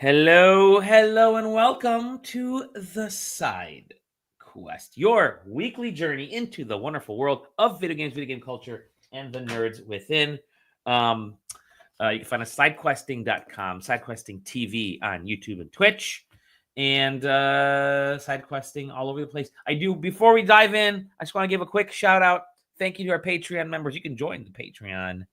Hello, and welcome to the SideQuest, your weekly journey into the wonderful world of video games, video game culture, and the nerds within. You can find us sidequesting.com, sidequesting TV on YouTube and Twitch, and sidequesting all over the place. Before we dive in, I just want to give a quick shout out. Thank you to our Patreon members. You can join the Patreon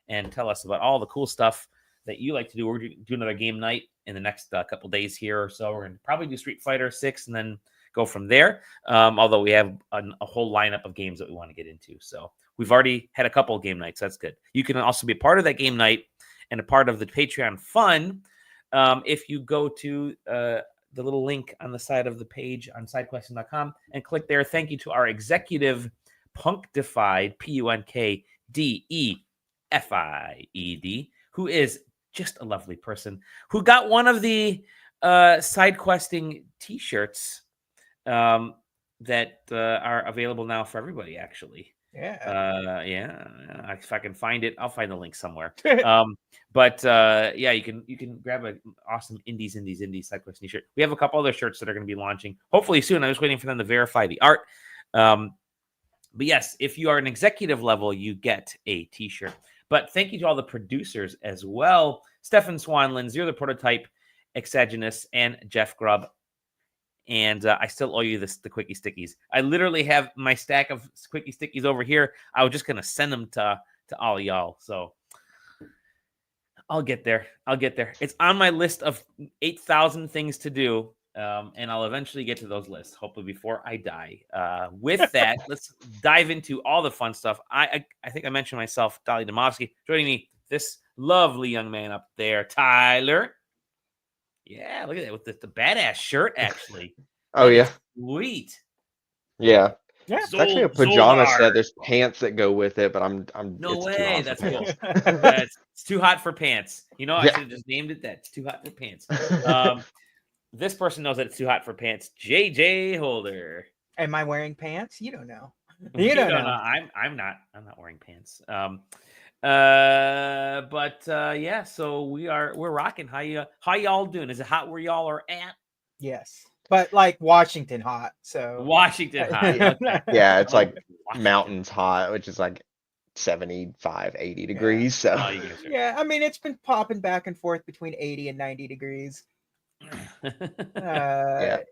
and tell us about all the cool stuff that you like to do. We're going to do another game night in the next couple days here or so. We're going to probably do Street Fighter 6 and then go from there. Although we have a whole lineup of games that we want to get into. So we've already had a couple of game nights. That's good. You can also be a part of that game night and a part of the Patreon fun if you go to the little link on the side of the page on sidequesting.com and click there. Thank you to our executive Punkdefied, Punkdefied, who is just a lovely person, who got one of the SideQuesting t-shirts that are available now for everybody, actually. Yeah. If I can find it, I'll find the link somewhere. You can grab an awesome Indies SideQuest t-shirt. We have a couple other shirts that are going to be launching hopefully soon. I'm just waiting for them to verify the art. But yes, if you are an executive level, you get a t-shirt. But thank you to all the producers as well. Stefan Swanlin, Zero the Prototype, Exagenous, and Jeff Grubb. And I still owe you the Quickie Stickies. I literally have my stack of Quickie Stickies over here. I was just going to send them to all of y'all. So I'll get there. It's on my list of 8,000 things to do. And I'll eventually get to those lists, hopefully before I die. With that, let's dive into all the fun stuff. I think I mentioned myself, Dolly Domofsky. Joining me, this lovely young man up there, Tyler. Yeah, look at that with the badass shirt, actually. Oh, yeah. Sweet. Yeah. It's actually a pajama set. There's pants that go with it, but I'm no way. That's cool. It's too hot for pants. You know, I should have just named it that. It's too hot for pants. This person knows that it's too hot for pants. JJ Holder. Am I wearing pants? You don't know. You don't know. I'm not wearing pants. So we're rocking. How y'all doing? Is it hot where y'all are at? Yes. But like Washington hot. So Washington hot. Okay. Yeah, it's like mountains hot, which is like 75, 80 degrees. So yeah, I mean it's been popping back and forth between 80 and 90 degrees. It's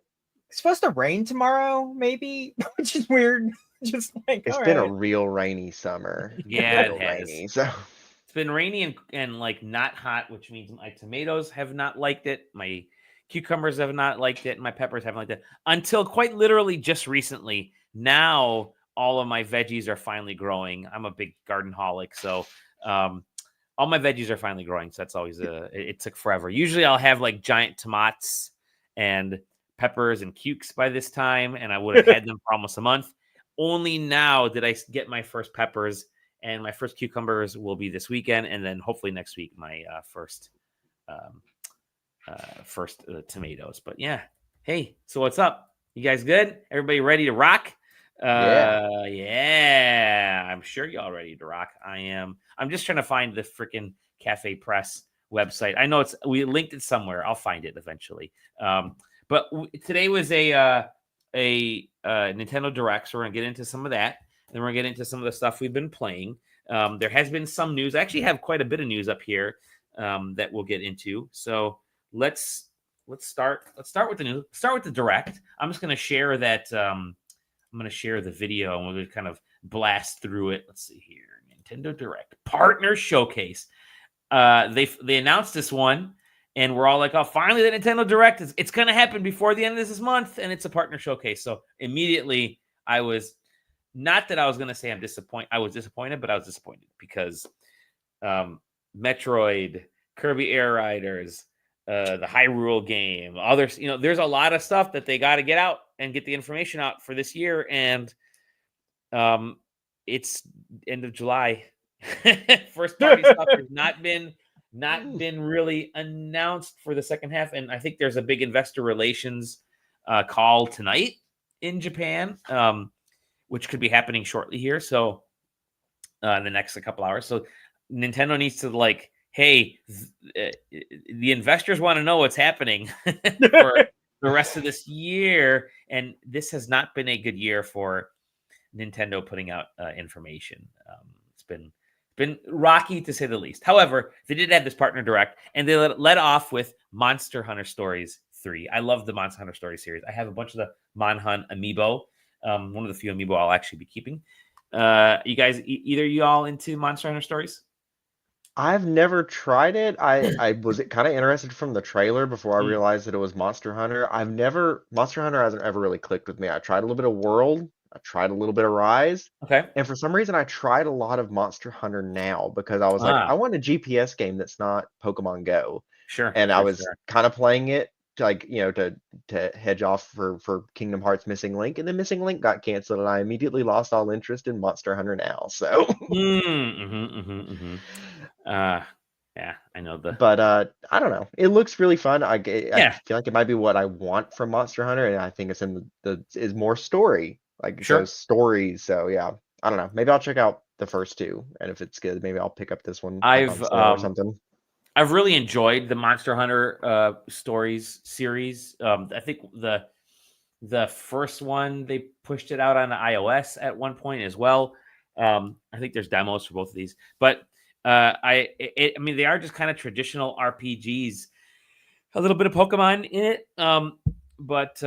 supposed to rain tomorrow, maybe, which is weird. Just like it's been a real rainy summer. Yeah, it has. Rainy, so it's been rainy and like not hot, which means my tomatoes have not liked it, my cucumbers have not liked it, and my peppers haven't liked it until quite literally just recently. Now all of my veggies are finally growing. I'm a big garden holic, so all my veggies are finally growing, so that's always it took forever. Usually I'll have like giant tomatoes and peppers and cukes by this time, and I would have had them for almost a month. Only now did I get my first peppers, and my first cucumbers will be this weekend, and then hopefully next week my first tomatoes. But yeah, hey, so what's up? You guys good? Everybody ready to rock? Yeah, I'm sure y'all ready to rock. I am. I'm just trying to find the freaking Cafe Press website. I know we linked it somewhere. I'll find it eventually. But today was a Nintendo Direct, so we're gonna get into some of that, and we're gonna get into some of the stuff we've been playing. There has been some news. I actually have quite a bit of news up here that we'll get into. So let's start with the news. Start with the Direct. I'm just gonna share that. I'm going to share the video and we'll kind of blast through it. Let's see here. Nintendo Direct Partner Showcase. They announced this one and we're all like, oh, finally the Nintendo Direct. It's going to happen before the end of this month and it's a partner showcase. So immediately I was, not that I was going to say I'm disappointed. I was disappointed, but I was disappointed because Metroid, Kirby Air Riders, the Hyrule game, others, there's a lot of stuff that they got to get out and get the information out for this year. And it's end of July. First party stuff has not been really announced for the second half. And I think there's a big investor relations call tonight in Japan, which could be happening shortly here. So in the next couple hours. So Nintendo needs to hey, the investors want to know what's happening for the rest of this year, and this has not been a good year for Nintendo putting out information. It's been rocky to say the least. However, they did have this partner direct, and they led off with Monster Hunter Stories 3. I love the Monster Hunter Stories series. I have a bunch of the Monhun amiibo. One of the few amiibo I'll actually be keeping. You guys, either you all into Monster Hunter Stories? I've never tried it. I was kind of interested from the trailer before I realized that it was Monster Hunter. Monster Hunter hasn't ever really clicked with me. I tried a little bit of World, I tried a little bit of Rise, Okay. and for some reason I tried a lot of Monster Hunter now because I was like, I want a GPS game that's not Pokemon Go. Sure. And I sure, was sure. kind of playing it like, to hedge off for Kingdom Hearts Missing Link, and then Missing Link got canceled, and I immediately lost all interest in Monster Hunter now. So Yeah, I know the. But I don't know. It looks really fun. I Yeah. feel like it might be what I want from Monster Hunter, and I think it's in the is more story, like Sure. those stories. So yeah, I don't know. Maybe I'll check out the first two, and if it's good, maybe I'll pick up this one like on sale or something. I've really enjoyed the Monster Hunter Stories series. I think the first one they pushed it out on iOS at one point as well. I think there's demos for both of these, but I mean they are just kind of traditional RPGs, a little bit of Pokemon in it. But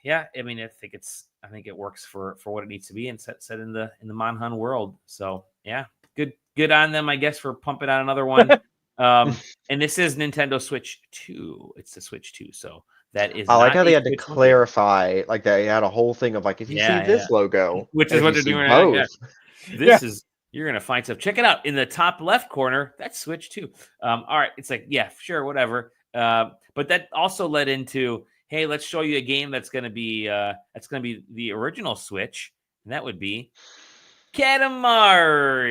yeah, I mean I think it works for what it needs to be and set in the Monhun world. So yeah, good on them, I guess, for pumping out another one. And this is Nintendo Switch 2. It's the Switch 2, so that is I like not how they a had to Switch 1 game. clarify, like they had a whole thing of like, if you see this logo, which and is if what you they're see doing right now. Yeah. both, This is you're gonna find stuff. Check it out in the top left corner. That's Switch 2. All right, it's like yeah, sure, whatever. But that also led into hey, let's show you a game that's gonna be the original Switch, and that would be Katamari.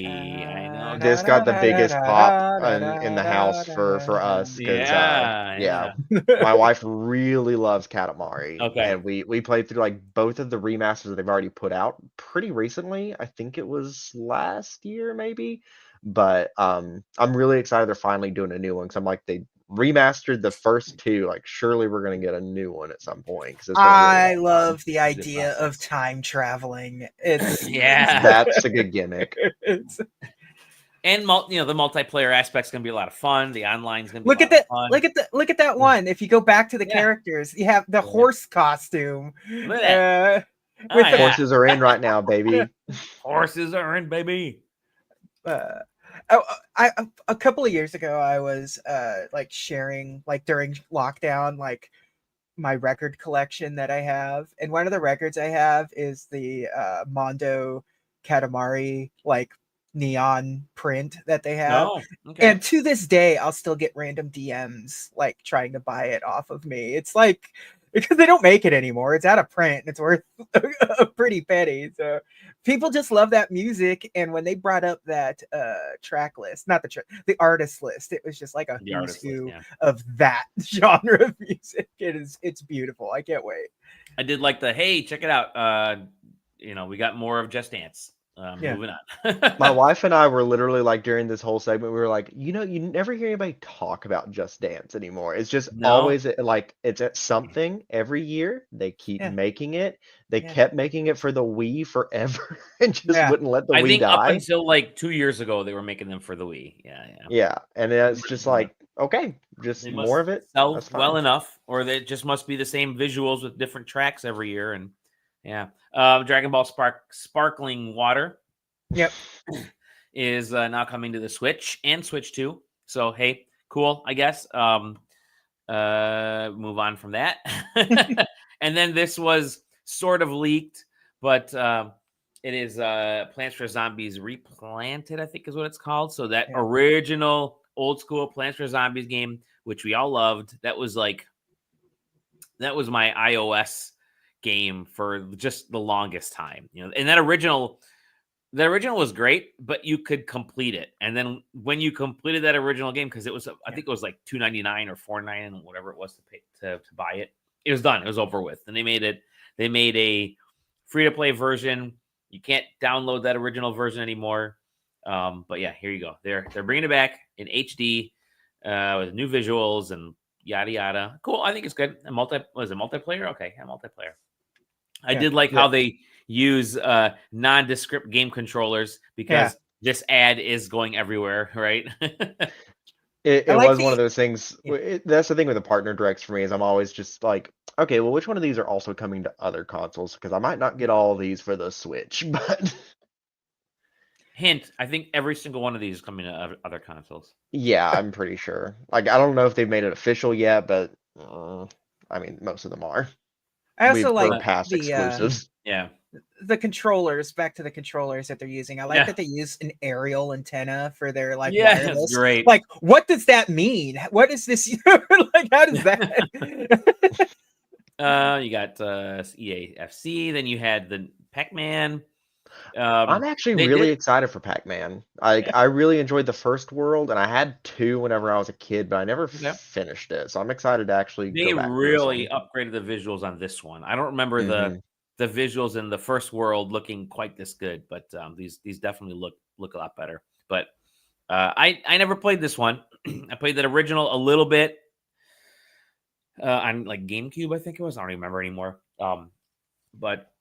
I know. this got the biggest pop in the house for us because Yeah. my wife really loves Katamari, Okay. and we played through like both of the remasters that they've already put out pretty recently. I think it was last year maybe, but I'm really excited they're finally doing a new one because I'm like they remastered the first two, like surely we're gonna get a new one at some point because I really love the Good idea of process. time traveling. It's Yeah. that's a good gimmick. it's, And the multiplayer aspect's gonna be a lot of fun. The online's gonna be a lot of fun. look at that one. If you go back to the Yeah. characters, you have the horse costume. Look at With the, Horses are in right now, baby. Horses are in, baby. a couple of years ago, I was like sharing like during lockdown, like my record collection that I have, and one of the records I have is the Mondo Katamari like neon print that they have. No. Okay. And to this day, I'll still get random DMs like trying to buy it off of me. It's like because they don't make it anymore. It's out of print and it's worth a pretty penny. So people just love that music. And when they brought up that track list, not the artist list, it was just like a who's who of that genre of music. It's beautiful. I can't wait. I did like the hey, check it out. We got more of Just Dance. Moving on. My wife and I were literally like during this whole segment, we were like, you never hear anybody talk about Just Dance anymore. It's just always like it's at something every year. They keep making it. They kept making it for the Wii forever and just wouldn't let the Wii die. Up until like 2 years ago, they were making them for the Wii. Yeah, and it's just like okay, just more of it. Sell well enough, or they just must be the same visuals with different tracks every year, and. Yeah. Dragon Ball Sparkling Water is now coming to the Switch and Switch 2. So, hey, cool, I guess. Move on from that. And then this was sort of leaked, but it is Plants vs. Zombies Replanted, I think is what it's called. So that original old school Plants vs. Zombies game, which we all loved, that was my iOS game for just the longest time, and that original was great, but you could complete it, and then when you completed that original game, because it was I think it was like $2.99 or $4.99 whatever it was to pay to buy it, it was done, it was over with, and they made a free-to-play version. You can't download that original version anymore, but yeah, here you go, they're bringing it back. in HD with new visuals and yada yada. Cool. I think it's good. And was it multiplayer? Okay, yeah, multiplayer. I did like how they use nondescript game controllers because this ad is going everywhere, right? It like was one of those things. That's the thing with the partner directs for me is I'm always just like, okay, well, which one of these are also coming to other consoles? Because I might not get all of these for the Switch, but hint, I think every single one of these is coming to other consoles. yeah, I'm pretty sure. Like, I don't know if they've made it official yet, but I mean, most of them are. I also We're like past exclusives. Yeah. The controllers, back to the controllers that they're using. I like that they use an aerial antenna for their like wireless. Great. Like, what does that mean? What is this? Like, how does that? You got EAFC, then you had the Pac-Man. I'm actually really excited for Pac-Man. I really enjoyed the first world, and I had 2 whenever I was a kid, but I never finished it. So I'm excited to actually go back. They really upgraded the visuals on this one. I don't remember the visuals in the first world looking quite this good, but these definitely look a lot better. But I never played this one. I played that original a little bit on like GameCube, I think it was. I don't remember anymore. But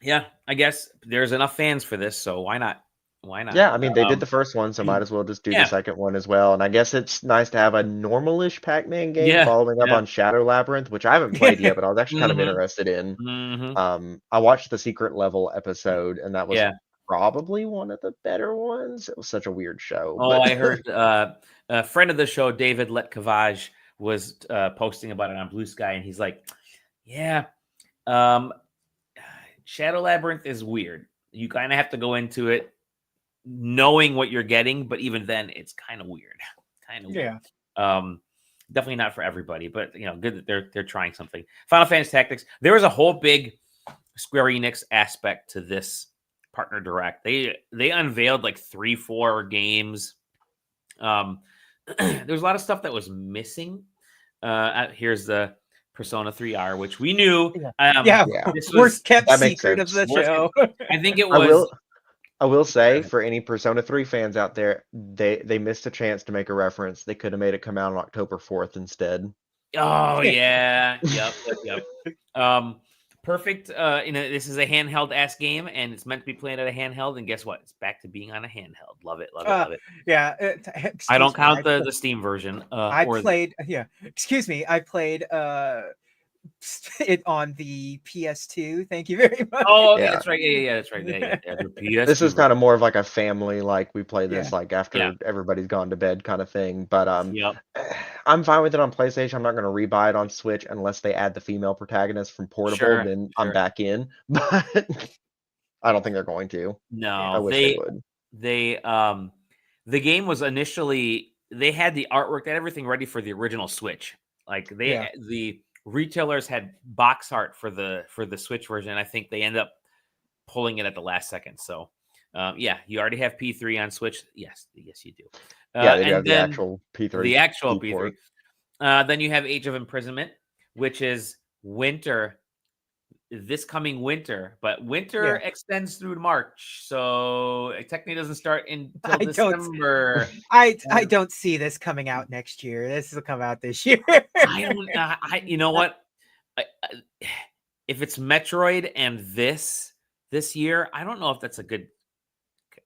yeah, I guess there's enough fans for this, so why not? Why not? Yeah, I mean, they did the first one, so might as well just do the second one as well. And I guess it's nice to have a normal-ish Pac-Man game following up on Shadow Labyrinth, which I haven't played yet, but I was actually kind of interested in. I watched the Secret Level episode, and that was probably one of the better ones. It was such a weird show. Oh, I heard a friend of the show, David Letcavage, was posting about it on Blue Sky, and he's like, yeah, Shadow Labyrinth is weird. You kind of have to go into it knowing what you're getting, but even then, it's kind of weird. Definitely not for everybody, but good that they're trying something. Final Fantasy Tactics. There was a whole big Square Enix aspect to this partner direct. They unveiled like 3-4 games. There was a lot of stuff that was missing. Here's the Persona 3R, which we knew. This was worst kept secret of the show. I think it was. I will say, for any Persona 3 fans out there, they missed a chance to make a reference. They could have made it come out on October 4th instead. Oh yeah, yep. Perfect. This is a handheld ass game, and it's meant to be played at a handheld. And guess what? It's back to being on a handheld. Love it. Yeah. I don't count the Steam version. I played it on the PS2. Thank you very much. Oh, okay, that's right. Yeah, that's right. Yeah, this is kind of more of like a family, like we play this like after everybody's gone to bed kind of thing. But I'm fine with it on PlayStation. I'm not going to rebuy it on Switch unless they add the female protagonist from Portable. Then I'm back in. But I don't think they're going to. No, I wish they would. The game was initially, they had the artwork, they had everything ready for the original Switch. Like the retailers had box art for the Switch version. I think they end up pulling it at the last second. So you already have P3 on Switch. Yes, you do. They have the actual P3. The actual P3. Then you have Age of Imprisonment, which is this coming winter, but winter extends through March, so it technically doesn't start until December. I don't see this coming out next year. This will come out this year. You know what? If it's Metroid and this year, I don't know if that's a good.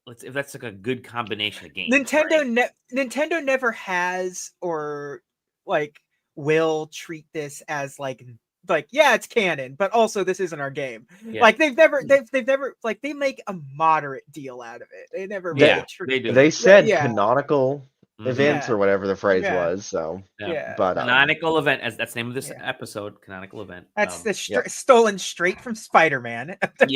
If that's like a good combination of games. Nintendo never has or like will treat this as like it's canon, but also this isn't our game. Like they've never like they make a moderate deal out of it. They never they do. They said canonical events or whatever the phrase was. So but canonical event, as that's the name of this episode, canonical event. That's stolen straight from Spider-Man. But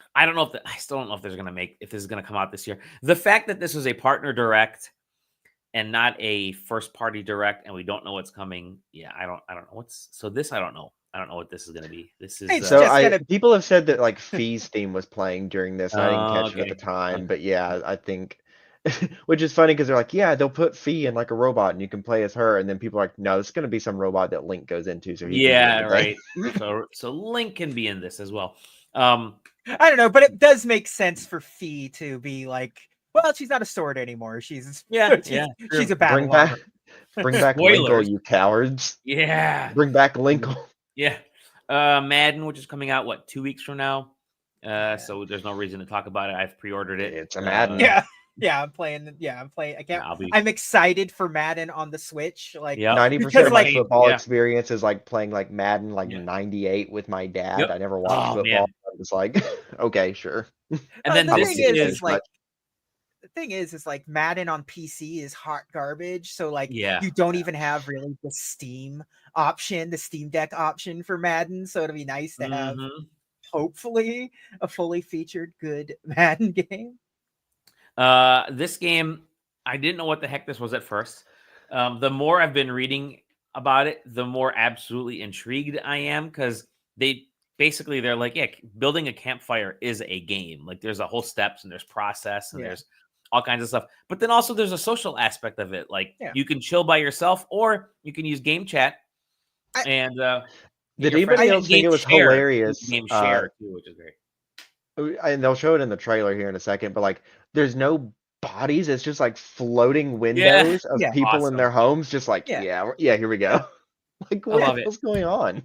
I don't know I still don't know if if this is gonna come out this year. The fact that this was a partner direct and not a first party direct, and we don't know what's coming. I don't know I don't know. I don't know what this is going to be. This is people have said that like Fee's theme was playing during this. And I didn't catch it at the time, but I think, which is funny because they're like, they'll put Fee in like a robot and you can play as her, and then people are like, no, this is going to be some robot that Link goes into. So right. So Link can be in this as well. I don't know, but it does make sense for Fee to be like, well, she's not a sword anymore. She's Yeah, she's, yeah, she's true. a battle Bring back, armor. bring back Linkle, Spoilers. you cowards! Yeah, Bring back Linkle. yeah. Madden, which is coming out what 2 weeks from now. Yeah. So there's no reason to talk about it. I've pre-ordered it. It's a Madden. Yeah, I'm playing. Yeah, I'm playing. I can't. I'll be. I'm excited for Madden on the Switch. Like, Yep. 90% because, of my like, football yeah. experience is like playing like Madden, like Yeah. 98 with my dad. Yep. I never watched Oh, football. man. I'm just like, okay, sure. And then the this thing is is like, the thing is like Madden on PC is hot garbage. So like, yeah. you don't even have really the Steam option, the Steam Deck option for Madden. So it'd be nice to have, Mhm. hopefully, a fully featured good Madden game. This game, I didn't know what the heck this was at first. The more I've been reading about it, the more absolutely intrigued I am because they're like, yeah, building a campfire is a game. Like there's a whole steps and there's process and Yeah. there's all kinds of stuff. But then also there's a social aspect of it. Like Yeah. you can chill by yourself or you can use game chat. And Did your friends anybody can else think game it was share. hilarious? Game share too, which is great. And they'll show it in the trailer here in a second, but like there's no bodies. It's just like floating windows of Yeah. people in their Awesome. homes, just like, Yeah. yeah, here we go. Like, I what love the it. hell's going on?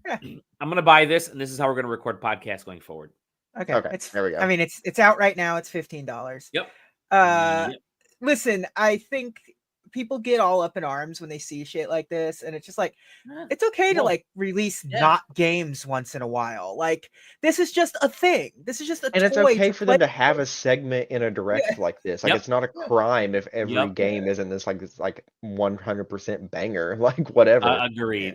I'm gonna buy this, and this is how we're gonna record podcasts going forward. Okay. Okay, there we go. I mean, it's out right now. It's $15. Yep. Uh, Yep. Listen, I think people get all up in arms when they see shit like this, and it's just like, it's okay to Well, like release yeah. not games once in a while. Like, this is just a thing. This is just a And it's toy okay to for play them to have a segment in a direct like this. Like Yep. it's not a crime if every Yep. game isn't this like 100% banger, like whatever. Agreed.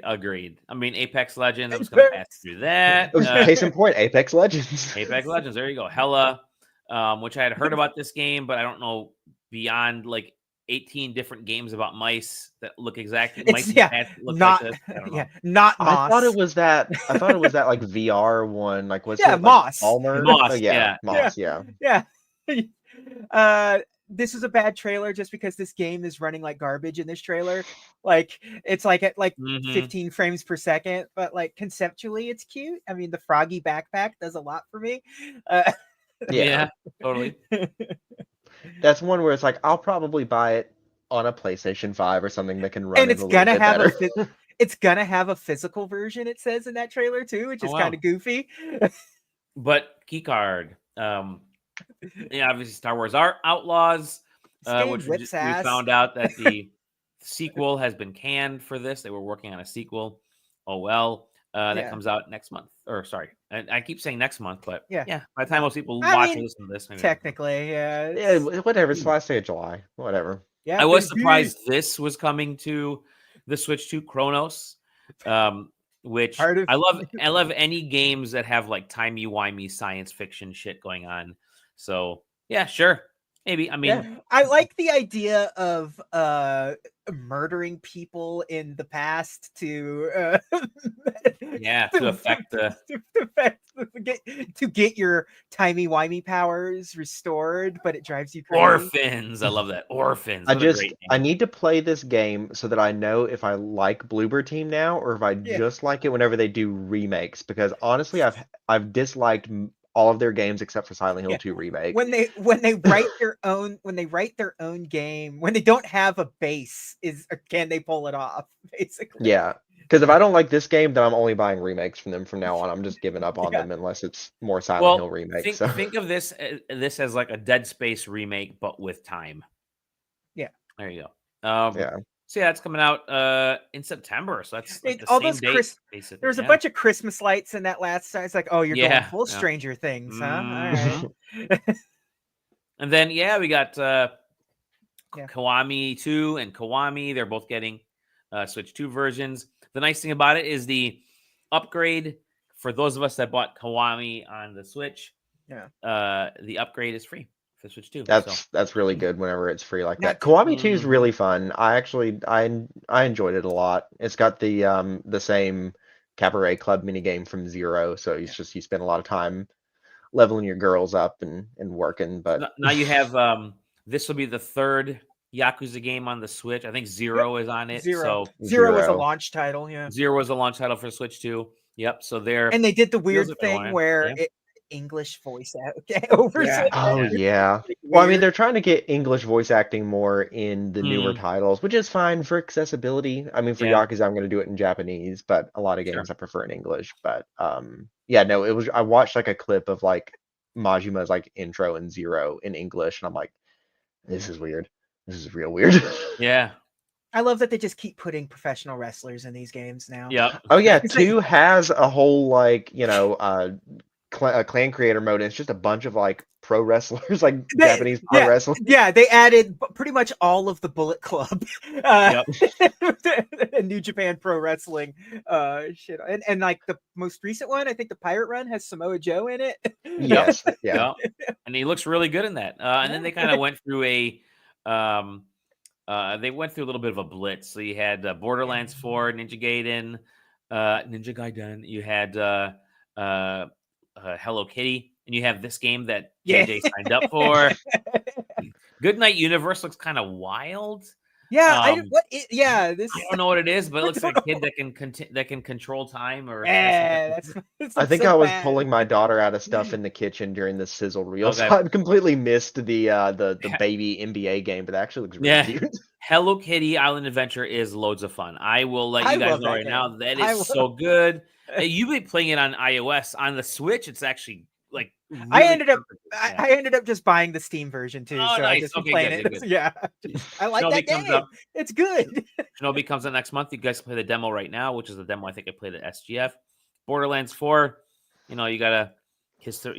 I mean, Apex Legends. I'm just gonna pass through that. Case in point, Apex Legends. Apex Legends. There you go. Hella, which I had heard about this game, but I don't know beyond like 18 different games about mice that look exactly It's- mice and yeah, cats that look not like this. I don't know. yeah, not I thought it Moss. was that. I thought it was that like VR one. Like what's Yeah, it? Like Moss. Palmer? Moss, Oh, yeah. Moss. Yeah. Yeah. This is a bad trailer just because this game is running like garbage in this trailer. Like it's like at like Mhm. 15 frames per second, but like conceptually it's cute. I mean, the froggy backpack does a lot for me. Yeah, totally. That's one where it's like I'll probably buy it on a PlayStation 5 or something that can run And it it's a little gonna bit have better. it's gonna have a physical version, it says in that trailer too, which Oh, is wow. kind of goofy. But keycard. Yeah, obviously Star Wars Outlaws, This game which whips we ass. found out that the sequel has been canned for this. They were working on a sequel. Oh well. That Yeah. comes out next month. Or sorry, I keep saying next month, but Yeah. by the time most people I watch mean, or listen to this, maybe Technically, yeah. Yeah, whatever. It's the last day of July. Whatever. Yeah, I was baby. surprised this was coming to the Switch 2 Chronos, which Part of- I love. I love any games that have like timey-wimey science fiction shit going on. So yeah, sure, maybe. I mean, Yeah, I like the idea of murdering people in the past to yeah, to affect the to get your timey-wimey powers restored, but it drives you crazy. orphans. I love that. Orphans. I What a great I name. need to play this game so that I know if I like Bloober Team now or if I Yeah. just like it whenever they do remakes. Because honestly, I've disliked all of their games except for Silent Hill Yeah. 2 remake. When they write their own game, when they don't have a base, can they pull it off? Basically, Yeah, because if I don't like this game, then I'm only buying remakes from them from now on. I'm just giving up on Yeah. them unless it's more Silent Hill Well, remakes. think of this as like a Dead Space remake, but with time. Yeah. There you go. Yeah. So yeah, it's coming out in September. So that's like the all same those date, basically. There was a yeah. bunch of Christmas lights in that last. It's like, oh, you're going Yeah, full yeah. Stranger Things, huh? All Mhm. right. And then we got Yeah. Kiwami 2 and Kiwami. They're both getting Switch 2 versions. The nice thing about it is the upgrade for those of us that bought Kiwami on the Switch. Yeah. The upgrade is free for Switch 2. That's really good whenever it's free like that. Not- Kiwami 2 is Mhm. really fun. I enjoyed it a lot. It's got the same Cabaret Club minigame from Zero, so it's just you spend a lot of time leveling your girls up and working. But Now you have this will be the third Yakuza game on the Switch. I think Zero is on it. Zero. So Zero was a Zero. launch title, yeah. Zero was a launch title for Switch 2. Yep. So they're And they did the weird if they thing wanted, where yeah. English voice over. Yeah. Oh Yeah. yeah. Like, Well, I mean, weird. they're trying to get English voice acting more in the newer Mm, titles, which is fine for accessibility. I mean, for yeah. Yakuza, I'm going to do it in Japanese, but a lot of Sure. games I prefer in English. But yeah, no, it was. I watched like a clip of like Majima's like intro and Zero in English, and I'm like, this is weird. This is real weird. Yeah. I love that they just keep putting professional wrestlers in these games now. Yep. Oh yeah, It's like, 2 has a whole like clan creator mode. And it's just a bunch of like pro wrestlers, like Japanese pro yeah, wrestlers. yeah, they added pretty much all of the Bullet Club, Yep. and New Japan Pro Wrestling, shit, and like the most recent one, I think the Pirate Run has Samoa Joe in it. Yep. Yes, yeah. Yep. And he looks really good in that. And then they kind of went through they went through a little bit of a blitz. So you had Borderlands 4, Ninja Gaiden. You had Hello Kitty, and you have this game that Yeah. JJ signed up for. Goodnight Universe looks kind of wild. Yeah, Um, yeah, this. I don't know what it is, but it I looks don't like a kid know. that can control time or Yeah, this I looks think so I was bad. pulling my daughter out of stuff in the kitchen during the sizzle reel, so Okay. I completely missed the baby NBA game, but it actually looks really Yeah. cute. Hello Kitty Island Adventure is loads of fun. I will let I you guys love know that right now game. that I is so good. You've been playing it on iOS. On the Switch, it's actually like I really ended up perfect. I, Yeah. I ended up just buying the Steam version too, Oh, so I nice. just been Okay, playing good, it. good, good. Yeah, I like Shinobi that comes game. up. It's good. Shinobi comes out next month. You guys can play the demo right now, which is the demo I think I played at SGF. Borderlands 4, you gotta kiss the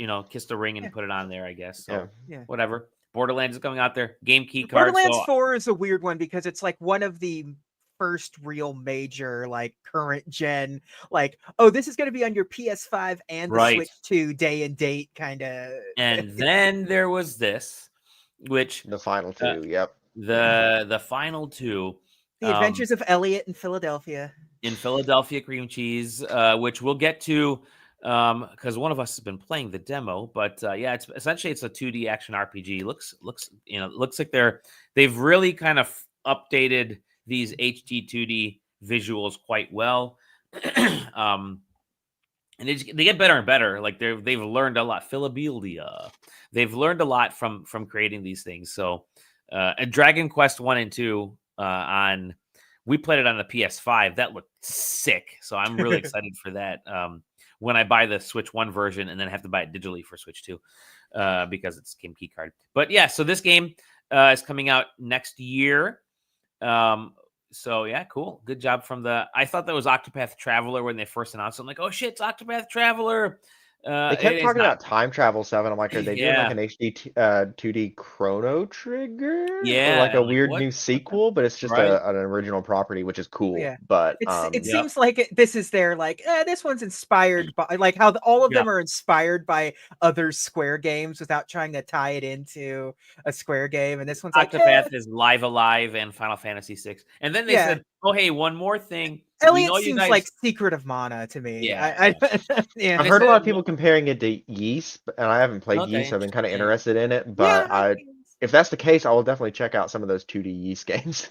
ring and Yeah. put it on there, I guess. So Yeah. Yeah. whatever. Borderlands is coming out there. Game key card. Borderlands So 4 is a weird one because it's like one of the first real major like current gen like, oh, this is going to be on your PS5 and the right. Switch 2 day and date kind of. And then there was this, which The final 2, yep. the final 2, The Adventures of Elliot in Philadelphia. in Philadelphia Cream Cheese, which we'll get to because one of us has been playing the demo. But yeah, it's essentially it's a 2D action RPG. Looks looks like they've really kind of updated these HD 2D visuals quite well. And they get better and better. Like they've learned a lot. Philadelphia, they've learned a lot from creating these things. So, and Dragon Quest 1 and 2 we played it on the PS5. That looked sick. So I'm really excited for that. When I buy the Switch 1 version and then have to buy it digitally for Switch 2, because it's game key card. But yeah, so this game is coming out next year. So yeah, cool. Good job from I thought that was Octopath Traveler when they first announced it. I'm like, oh shit, it's Octopath Traveler. They kept talking about Time Travel 7. I'm like, are they doing like Yeah. an HD 2D Chrono Trigger? Or Yeah, like a I'm like, weird what? new sequel, but it's just Right. an original property, which is cool. Yeah. But It Yep. seems like this is their like, this one's inspired by like how all of Yeah. them are inspired by other Square games without trying to tie it into a Square game. And this one's like, Octopath is Live Alive and Final Fantasy 6. And then they Yeah. said, oh hey, one more thing. We Elliot know you seems guys like Secret of Mana to me. Yeah. Yeah. I've They heard a lot said- of people comparing it to Yeast, and I haven't played Okay, Yeast, so I've been kind of interesting. interested in it. Yeah, But if that's the case, I will definitely check out some of those 2D Yeast games.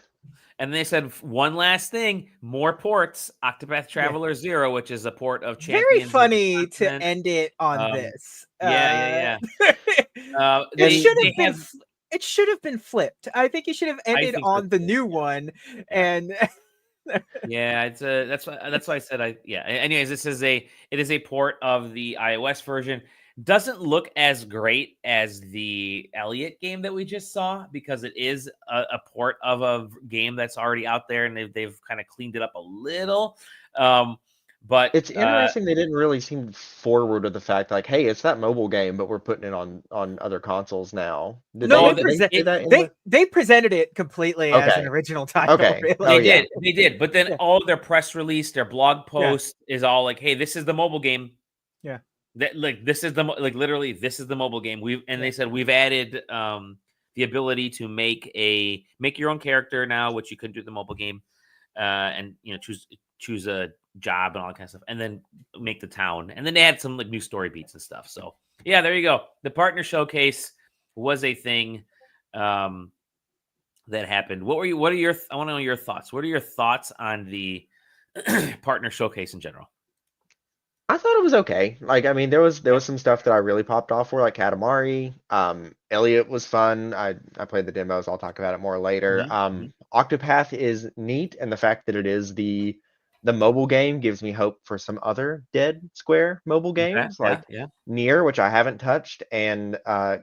And they said one last thing, more ports. Octopath Traveler 0, which is a port of very Champions of the funny to Continent. end it on Um, this. Yeah. It should have been flipped. I think you should have ended think so on the too. new one, Yeah. and Yeah, it's that's why I said Anyways, it is a port of the iOS version. Doesn't look as great as the Elliot game that we just saw because it is a port of a game that's already out there, and they've kind of cleaned it up a little. But It's interesting they didn't really seem forward with the fact like, hey, it's that mobile game, but we're putting it on other consoles now. Did no, they say that in they presented it completely as an Okay. original title. Okay. Really. Oh, yeah. They did. But then Yeah. all of their press release, their blog post is all like, "Hey, this is the mobile game." Yeah. That this is literally this is the mobile game. They said we've added the ability to make your own character now, which you couldn't do the mobile game, and choose a job and all that kind of stuff, and then make the town. And then they had some like new story beats and stuff. So yeah, there you go. The partner showcase was a thing that happened. I want to know your thoughts. What are your thoughts on the partner showcase in general? I thought it was okay. Like, I mean, there was some stuff that I really popped off for, like Katamari. Elliot was fun. I played the demos. I'll talk about it more later. Mhm. Octopath is neat, and the fact that it is the mobile game gives me hope for some other Dead Square mobile Okay. games, Yeah. like Yeah. Nier, which I haven't touched, and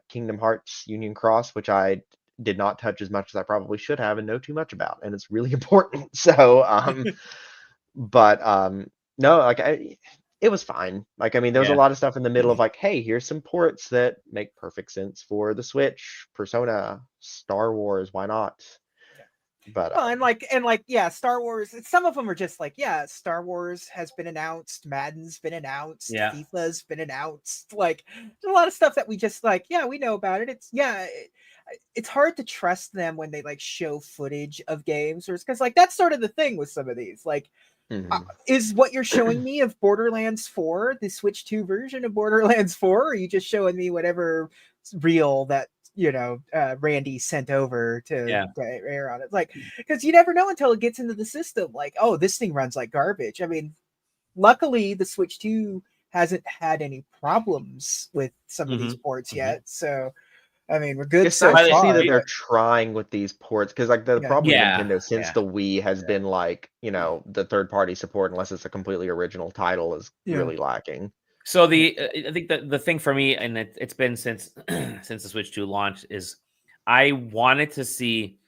Kingdom Hearts Union Cross, which I did not touch as much as I probably should have and know too much about, and it's really important. So, but no, like it was fine. Like, I mean, there was a Yeah. lot of stuff in the middle of like, hey, here's some ports that make perfect sense for the Switch, Persona, Star Wars, why not? But Well, yeah, Star Wars. Some of them are just like, yeah, Star Wars has been announced, Madden's been announced, Yeah. FIFA's been announced. Like, there's a lot of stuff that we just like, yeah, we know about it. It's hard to trust them when they like show footage of games, or it's because like that's sort of the thing with some of these. Like, mhm. is what you're showing me of Borderlands 4 the Switch 2 version of Borderlands 4? Or are you just showing me whatever reel that Randy sent over to Yeah. air on it? Like, because you never know until it gets into the system. Like, oh, this thing runs like garbage. I mean, luckily the Switch 2 hasn't had any problems with some of these Hmm. ports Hmm. yet. So, I mean, we're good It's so nice to see far. that they're But trying with these ports, because like the yeah, problem with Yeah. Nintendo since Yeah. the Wii has been like, the third party support, unless it's a completely original title, is yeah, really lacking. So I think that the thing for me, and it's been since since the Switch 2 launched, is I wanted to see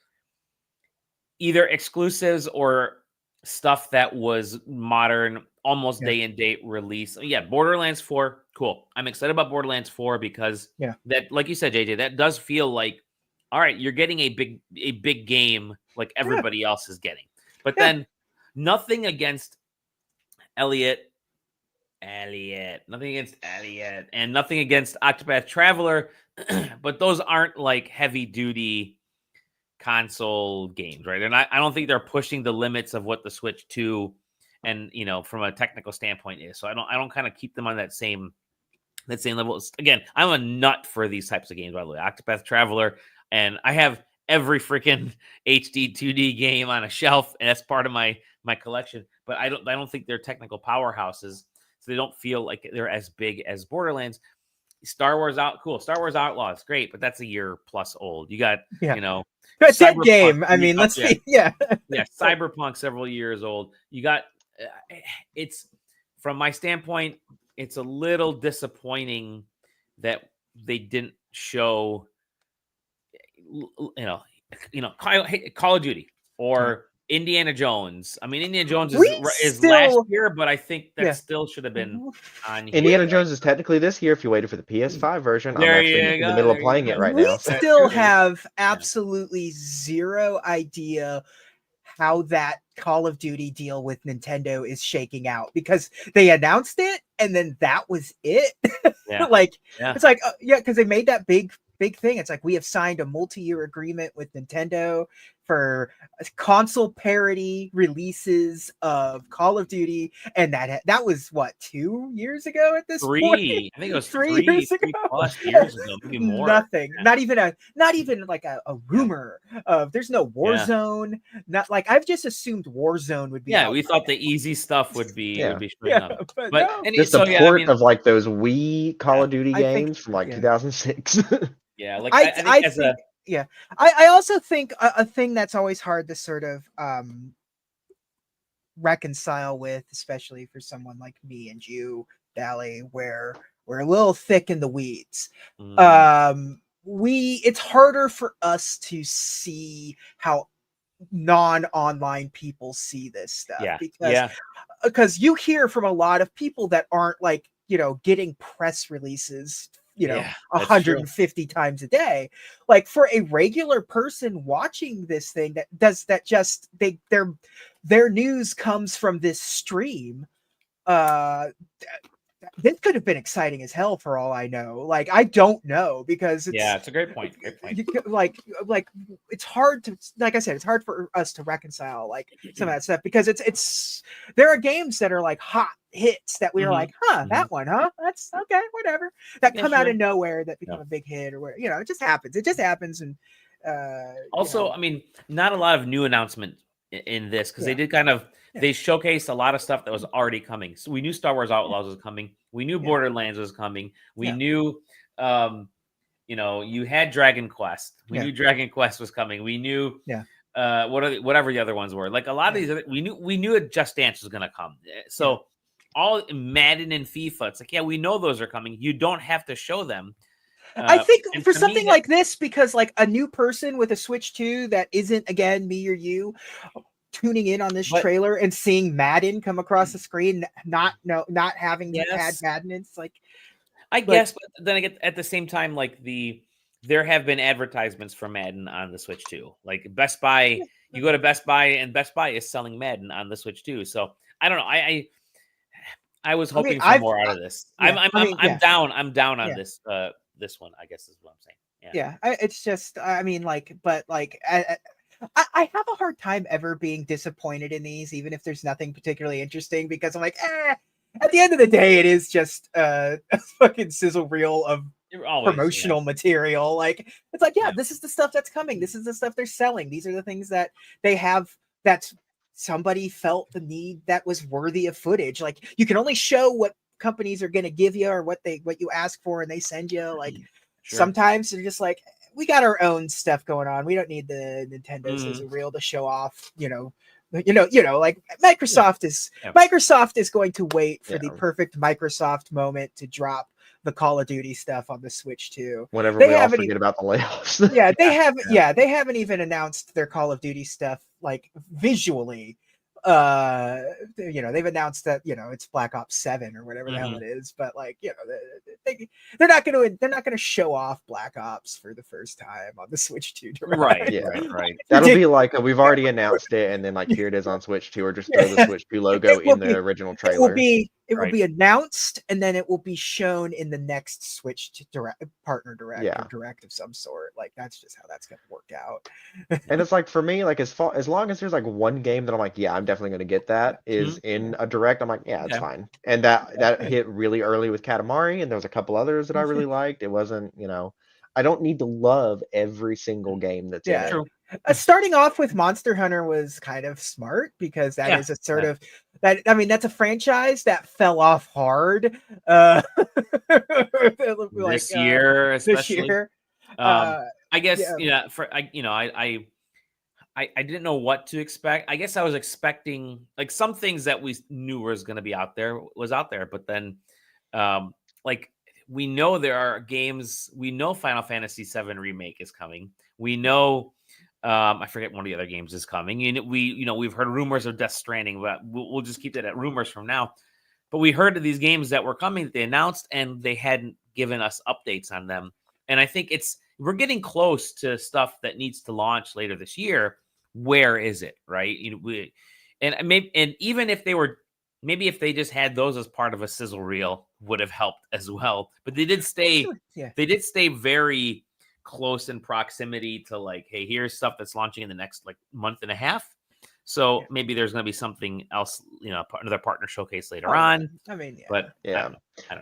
either exclusives or stuff that was modern, almost yeah, day and date release. Yeah, Borderlands 4, cool. I'm excited about Borderlands 4 because yeah, that, like you said, JJ, that does feel like, all right, you're getting a big game like yeah, everybody else is getting. But yeah, then nothing against Elliot, nothing against Elliot, and nothing against Octopath Traveler, but those aren't like heavy duty console games, right? They're not. I don't think they're pushing the limits of what the Switch 2 and from a technical standpoint is. So I don't kind of keep them on that same level. Again, I'm a nut for these types of games, by the way. Octopath Traveler, and I have every freaking HD 2D game on a shelf, and that's part of my collection. But I don't think they're technical powerhouses, so they don't feel like they're as big as Borderlands. Star Wars out, cool. Star Wars Outlaws, great, but that's a year plus old. You got, yeah. But that Cyberpunk. game, I mean, Oh, let's yeah, be, yeah. yeah, Cyberpunk several years old. You got, it's from my standpoint, it's a little disappointing that they didn't show, Call of Duty Yeah. or Indiana Jones. I mean, Indiana Jones We is last still, year, but I think that yeah. still should have been on Indiana here, right? Jones is technically this year if you waited for the PS5 version. I'm There actually you in the go. middle of There you playing it go. right We now. So That's still true. There you go. have Yeah. absolutely zero idea how that Call of Duty deal with Nintendo is shaking out, because they announced it and then that was it. Yeah. Like, Yeah. it's like, yeah, because they made that big thing. It's like, we have signed a multi-year agreement with Nintendo for console parity releases of Call of Duty, and that was what, 2 years ago at this point. I think it was 3 years ago. 3+ years ago, maybe more. Nothing, Yeah. not even like a Yeah. rumor of, there's no Yeah. Warzone. Not like, I've just assumed Warzone would be Yeah, out we by thought the easy stuff would yeah, be showing now. up. Yeah, but But no. just the so yeah, I port mean, of like those Wii Call yeah. of Duty I think, games from like yeah. 2006. Yeah, like I think I as think, a yeah. I also think a thing that's always hard to sort of reconcile with, especially for someone like me and you, Dally, where we're a little thick in the weeds. Mhm. It's harder for us to see how non-online people see this stuff, Yeah. because Yeah. you hear from a lot of people that aren't like, getting press releases, Yeah, that's true. 150 times a day. Like, for a regular person watching this thing, that does that, just their news comes from this stream. uh this could have been exciting as hell for all I know. Like, I don't know, because Yeah, it's it's a great point. Great point. like it's hard to, like I said, it's hard for us to reconcile like some of that stuff, because it's there are games that are like hot hits that we were Mhm. like, huh, Mhm. that one, huh, that's okay, whatever, that Yeah, come out sure. of nowhere, that Yeah. become a big hit, or where, it just happens. And Also, I mean, not a lot of new announcement in this, because yeah, they did kind of They showcased a lot of stuff that was already coming. So we knew Star Wars Outlaws was coming. We knew Borderlands was coming. We knew, you had Dragon Quest. We knew Dragon Quest was coming. We knew, whatever the other ones were. Like a lot of these, we knew it Just Dance was going to come. So all Madden and FIFA, it's like, we know those are coming. You don't have to show them. I think for to something me, like this, because like a new person with a Switch 2 that isn't, again, me or you, tuning in on this trailer and seeing Madden come across the screen, not having had Madden, it's like, I guess, but then again, at the same time, like there have been advertisements for Madden on the Switch too. Like Best Buy, you go to Best Buy and Best Buy is selling Madden on the Switch too. So I don't know. I was hoping for more out of this. I'm down. I'm down on this one, I guess is what I'm saying. It's just, I mean, like, but like, I have a hard time ever being disappointed in these, even if there's nothing particularly interesting, because I'm like, at the end of the day, it is just a fucking sizzle reel of promotional material. Like, it's like, this is the stuff that's coming. This is the stuff they're selling. These are the things that they have that's somebody felt the need that was worthy of footage. Like, you can only show what companies are going to give you or what you ask for, and they send you. Like, sometimes they're just like, we got our own stuff going on. We don't need the Nintendo sizzle reel to show off, like Microsoft is going to wait for the perfect Microsoft moment to drop the Call of Duty stuff on the Switch too. Whenever we all forget about the layoffs. They haven't even announced their Call of Duty stuff like visually. They've announced that it's Black Ops 7 or whatever the hell it is, but like they're not gonna show off Black Ops for the first time on the Switch 2 direct. Right. That'll be like we've already announced it, and then like here it is on Switch 2, or just throw the Switch 2 logo in the original trailer. It will be announced, and then it will be shown in the next Switch partner direct or direct of some sort. Like, that's just how that's gonna work out. And it's like, for me, like as long as there's like one game that I'm like, I'm definitely gonna get that is in a direct, I'm like, it's fine. And that hit really early with Katamari, and there was a couple others that I really liked. It wasn't, I don't need to love every single game that's in it. True. Starting off with Monster Hunter was kind of smart, because that is a sort of that. I mean, that's a franchise that fell off hard this year, especially. I guess I didn't know what to expect. I guess I was expecting like some things that we knew was going to be out there, but then like we know there are games. We know Final Fantasy VII Remake is coming. We know. I forget one of the other games is coming, and we've heard rumors of Death Stranding, but we'll just keep that at rumors from now. But we heard of these games that were coming that they announced, and they hadn't given us updates on them. And I think we're getting close to stuff that needs to launch later this year. Where is it, right? And even if they just had those as part of a sizzle reel, would have helped as well. But they did stay. They did stay very close in proximity to like, hey, here's stuff that's launching in the next like month and a half. So maybe there's going to be something else, another partner showcase later on. I mean, but I don't know.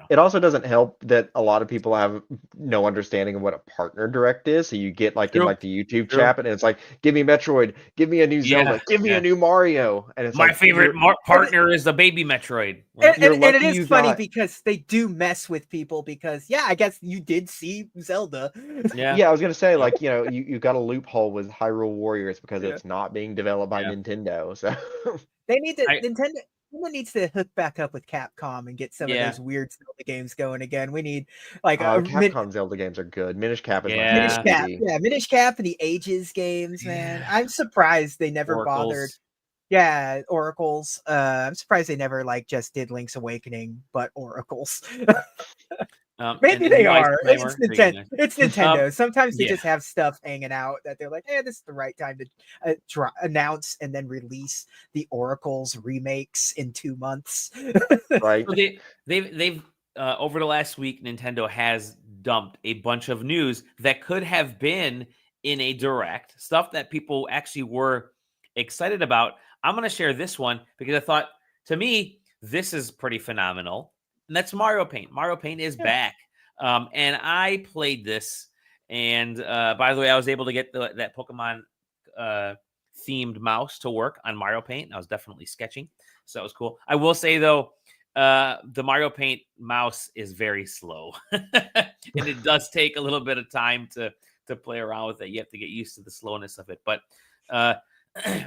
It also doesn't help that a lot of people have no understanding of what a partner direct is. So you get like in like the YouTube chat, and it's like, give me Metroid, give me a new Zelda, give me a new Mario. And it's my favorite partner is the baby Metroid. And it is funny because they do mess with people because I guess you did see Zelda. I was gonna say, like, you got a loophole with Hyrule Warriors because it's not being developed by Nintendo. So they need to Nintendo. Someone needs to hook back up with Capcom and get some of those weird Zelda games going again. We need like Capcom Zelda games are good. Minish Cap is Minish Cap and the Ages games, man. I'm surprised they never bothered. Yeah, Oracles. I'm surprised they never like just did Link's Awakening, but Oracles. Maybe they are. It's Nintendo. Sometimes they just have stuff hanging out that they're like, this is the right time to announce and then release the Oracle's remakes in 2 months. Right. So they've over the last week, Nintendo has dumped a bunch of news that could have been in a direct, stuff that people actually were excited about. I'm going to share this one because I thought, to me, this is pretty phenomenal. And that's Mario Paint. Mario Paint is back. And I played this. And by the way, I was able to get that Pokemon themed mouse to work on Mario Paint. I was definitely sketching, so that was cool. I will say though, the Mario Paint mouse is very slow, and it does take a little bit of time to play around with it. You have to get used to the slowness of it, but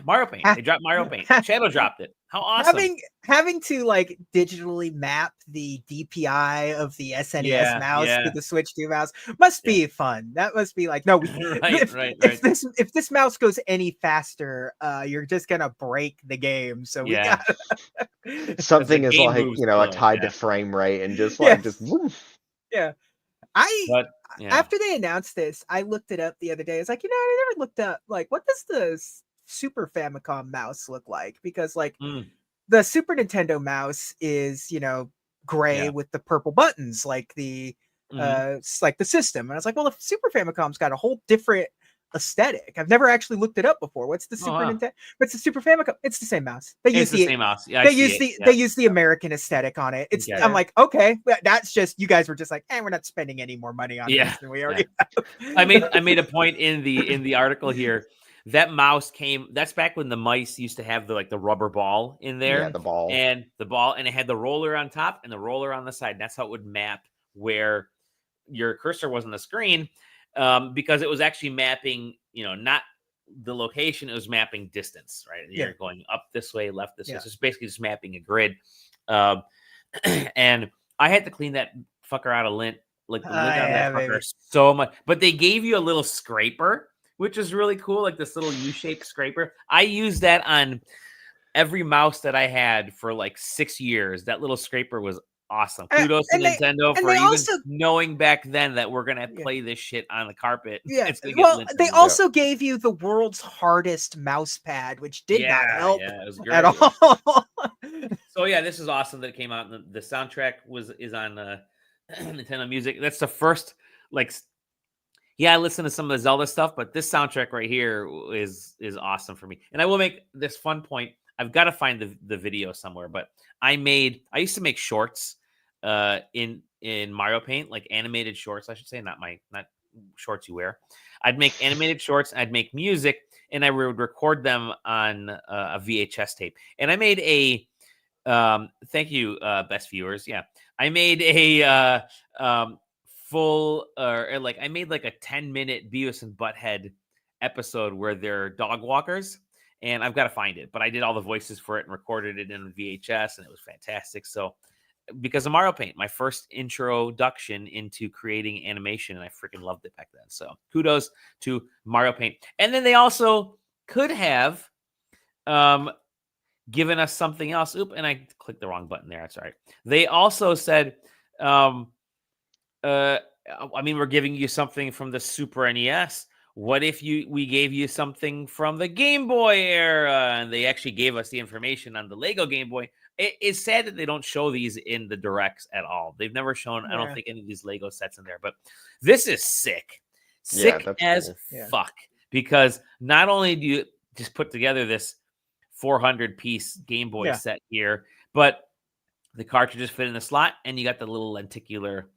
Mario Paint. They dropped Mario Paint. Shadow dropped it. How awesome! Having to like digitally map the DPI of the SNES mouse to the Switch 2 mouse must be fun. That must be like, no, if this mouse goes any faster, you're just gonna break the game. So we got something is like, you know, tied to frame rate and just like yeah. After they announced this, I looked it up the other day. I was like, I never looked up like what does the Super Famicom mouse look like? Because like the Super Nintendo mouse is, gray with the purple buttons, like the like the system. And I was like, well, the Super Famicom's got a whole different aesthetic. I've never actually looked it up before. What's the Super Nintendo? What's the Super Famicom? It's the same mouse. They use the same mouse. Yeah, they use the American aesthetic on it. I'm like, okay, that's just you guys were just like, we're not spending any more money on this than we already have. I made a point in the article here. That mouse that's back when the mice used to have the rubber ball in there. Yeah, the ball. And it had the roller on top and the roller on the side. That's how it would map where your cursor was on the screen. Because it was actually mapping, not the location, it was mapping distance, right? And you're going up this way, left this way. So it's basically just mapping a grid. And I had to clean that fucker out of lint, like the lint on that fucker so much. But they gave you a little scraper, which is really cool, like this little U-shaped scraper. I used that on every mouse that I had for like 6 years. That little scraper was awesome. Kudos to Nintendo for even knowing back then that we're gonna play this shit on the carpet. Yeah. Well, they also gave you the world's hardest mouse pad, which did not help it was great. at all. So yeah, this is awesome that it came out. The soundtrack is on Nintendo Music. That's the first I listen to some of the Zelda stuff, but this soundtrack right here is awesome for me. And I will make this fun point. I've got to find the video somewhere, but I used to make shorts in Mario Paint, like animated shorts, I should say, not shorts you wear. I'd make animated shorts, I'd make music, and I would record them on a VHS tape. And I made a thank you, best viewers. Yeah, I made a I made like a 10-minute Beavis and Butthead episode where they're dog walkers. And I've got to find it, but I did all the voices for it and recorded it in VHS, and it was fantastic. So, because of Mario Paint, my first introduction into creating animation, and I freaking loved it back then. So, kudos to Mario Paint. And then they also could have given us something else. Oop, and I clicked the wrong button there. That's all right. They also said, we're giving you something from the Super NES. What if we gave you something from the Game Boy era? And they actually gave us the information on the Lego Game Boy. It's sad that they don't show these in the directs at all. They've never shown, I don't think, any of these Lego sets in there. But this is sick. Sick as fuck. Because not only do you just put together this 400-piece Game Boy set here, but the cartridges fit in the slot, and you got the little lenticular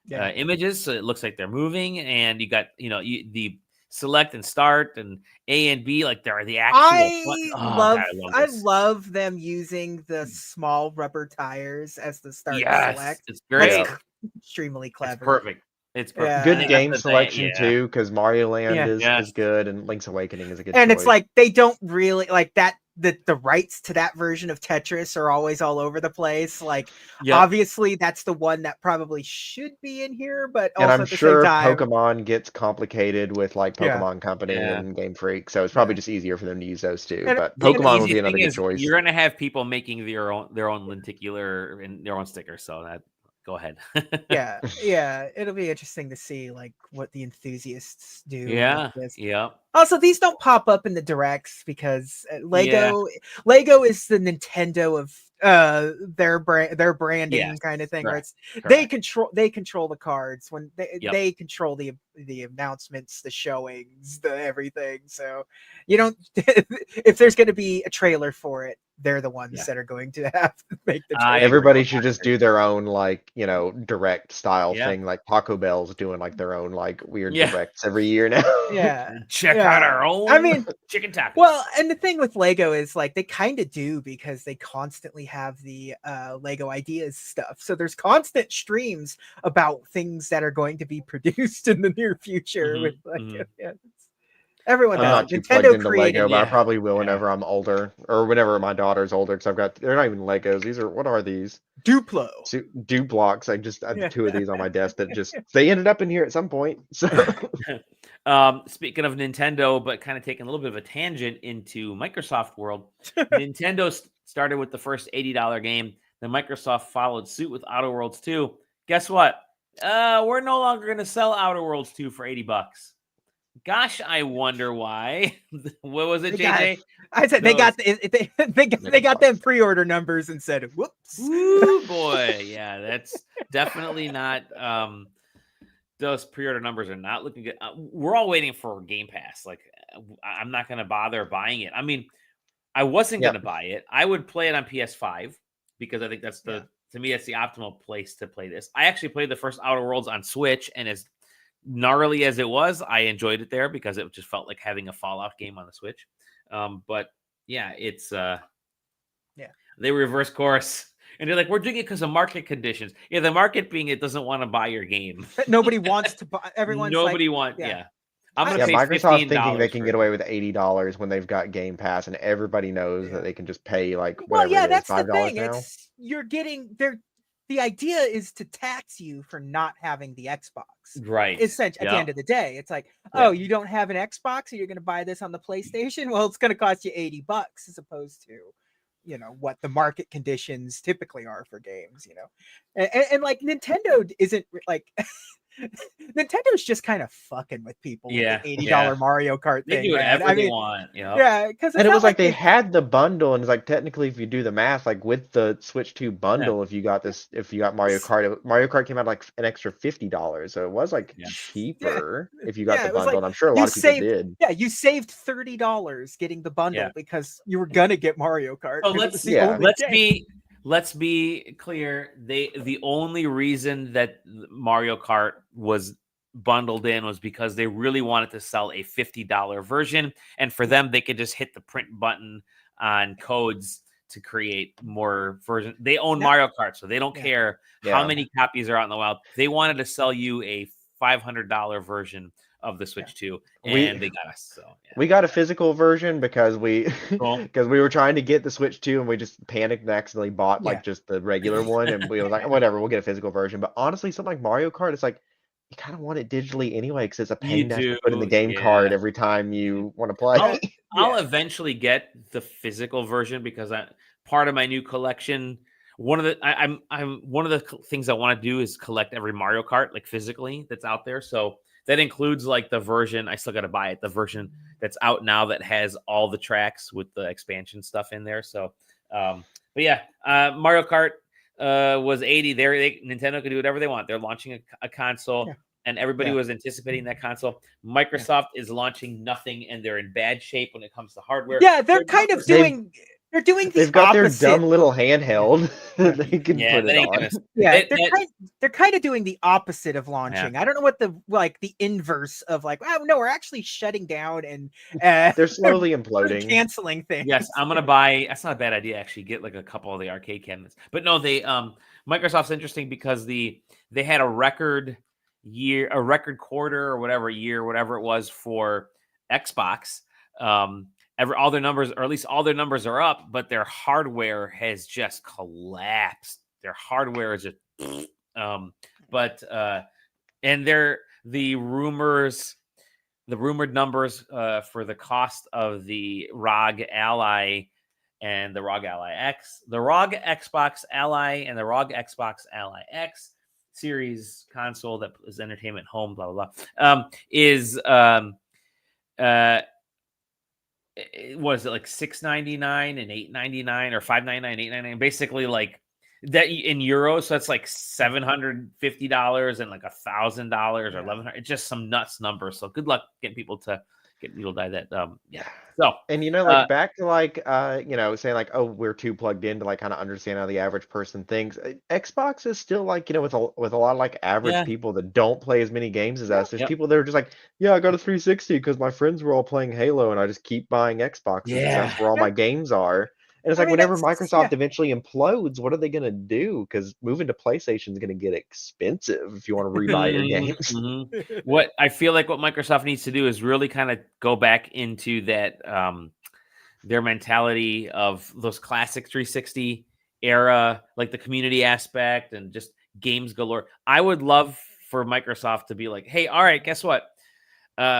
images, so it looks like they're moving, and you got the select and start and A and B, like they're the actual. I love them using the small rubber tires as the start and select. It's great. That's extremely clever. It's perfect. It's perfect. Yeah. Good game selection too, because Mario Land is good, and Link's Awakening is a good and choice. It's like they don't really like that. The rights to that version of Tetris are always all over the place. Like, obviously, that's the one that probably should be in here, but also I'm at the sure same time, Pokemon gets complicated with like Pokemon Company and Game Freak, so it's probably just easier for them to use those two. But Pokemon would be another good choice. You're gonna have people making their own lenticular and their own stickers, so that. Go ahead. yeah. It'll be interesting to see like what the enthusiast do. Yeah. Also, these don't pop up in the directs because Lego is the Nintendo of their branding kind of thing. Right? They control the cards when they control the the announcements, the showings, the everything. So you don't. If there's going to be a trailer for it, they're the ones that are going to have to make the trailer. Everybody should just do their own, like, direct style Yeah. thing. Like Taco Bell's doing like their own like weird Yeah. directs every year now. Yeah. Check out our own I mean, chicken tacos. well, and the thing with Lego is like they kind of do because they constantly have the Lego ideas stuff. So there's constant streams about things that are going to be produced in the near future with like everyone I'm does not it. too Nintendo plugged into created Lego, but I yeah. probably will whenever I'm older, or whenever my daughter's older, because they're not even Legos. These are, what are these? Duplo. Blocks. I just have two of these on my desk that they ended up in here at some point. So speaking of Nintendo, but kind of taking a little bit of a tangent into Microsoft world, Nintendo started with the first $80 game. Then Microsoft followed suit with Outer Worlds 2. Guess what? We're no longer going to sell Outer Worlds 2 for $80. Gosh, I wonder why. What was it, JJ? I said they got them pre-order numbers and said, "Whoops." Ooh, boy, yeah, that's definitely not. Those pre-order numbers are not looking good. We're all waiting for Game Pass. Like, I'm not going to bother buying it. I mean, I wasn't going to buy it. I would play it on PS5 because I think that's to me, that's the optimal place to play this. I actually played the first Outer Worlds on Switch, and as gnarly as it was, I enjoyed it there because it just felt like having a Fallout game on the Switch. But yeah, it's they reverse course. And they're like, we're doing it because of market conditions. Yeah, the market being it doesn't want to buy your game. Nobody wants to buy. Everyone's nobody like, wants. Yeah. I'm gonna pay Microsoft thinking $15 they can get away with $80 when they've got Game Pass, and everybody knows that they can just pay like well, whatever it is, that's $5 the thing. now. You're getting there. The idea is to tax you for not having the Xbox. Right. Essentially, at the end of the day, it's like, oh, you don't have an Xbox, so you're going to buy this on the PlayStation. Well, it's going to cost you $80 as opposed to, what the market conditions typically are for games. And like Nintendo isn't like. Nintendo's just kind of fucking with people with the $80 Mario Kart thing. They do whatever they want. Yeah, because it was like they had the bundle, and it's like technically, if you do the math, like with the Switch 2 bundle, if you got Mario Kart came out like an extra $50, so it was like cheaper if you got the bundle. And I'm sure a lot of people did. Yeah, you saved $30 getting the bundle because you were gonna get Mario Kart. So let's be clear. The only reason that Mario Kart was bundled in was because they really wanted to sell a $50 version, and for them, they could just hit the print button on codes to create more versions. They own Mario Kart, so they don't care how many copies are out in the wild. They wanted to sell you a $500 version of the Switch 2, and they got us. So we got a physical version because we were trying to get the Switch 2, and we just panicked and accidentally bought like just the regular one, and we were like, whatever, we'll get a physical version. But honestly, something like Mario Kart, it's like you kind of want it digitally anyway because it's a pain to put in the game card every time you want to play. I'll eventually get the physical version because part of my new collection. One of the things I want to do is collect every Mario Kart like physically that's out there. So that includes like the version, I still got to buy it, the version that's out now that has all the tracks with the expansion stuff in there. So, but yeah, Mario Kart was 80 there. Nintendo can do whatever they want. They're launching a console and everybody was anticipating that console. Microsoft is launching nothing and they're in bad shape when it comes to hardware. Yeah, they're kind of doing... They've got their dumb little handheld that they can put it on. They're kind of doing the opposite of launching. I don't know what the inverse of like, oh no, we're actually shutting down and they're slowly imploding, canceling things. Yes, I'm gonna buy. That's not a bad idea. Actually, get like a couple of the arcade cabinets. But no, Microsoft's interesting because they had a record year, a record quarter or whatever it was for Xbox. All their numbers, or at least all their numbers are up, but their hardware has just collapsed. Their hardware is just, and the rumored numbers for the cost of the ROG Ally and the ROG Ally X, the ROG Xbox Ally and the ROG Xbox Ally X series console that is entertainment home, blah, blah, blah, is, what is it, like $699 and $899 or $599 and $899? Basically, like that in euros, so it's like $750 and like $1,000 or Yeah. $1,100. It's just some nuts number. So good luck getting people to buy that. Yeah. So And like back to saying like, oh, we're too plugged in to like kind of understand how the average person thinks. Xbox is still like, with a lot of like average yeah, people that don't play as many games as us. There's yep. people that are just like, yeah, I got a 360 because my friends were all playing Halo and I just keep buying Xboxes because Yeah. that's where all my games are. And it's I like mean, whenever that's Microsoft eventually implodes, what are they gonna do? Because moving to PlayStation is gonna get expensive if you want to rebuy your games. Mhm. What I feel like what Microsoft needs to do is really kind of go back into that their mentality of those classic 360 era, like the community aspect and just games galore. I would love for Microsoft to be like, hey, all right, guess what?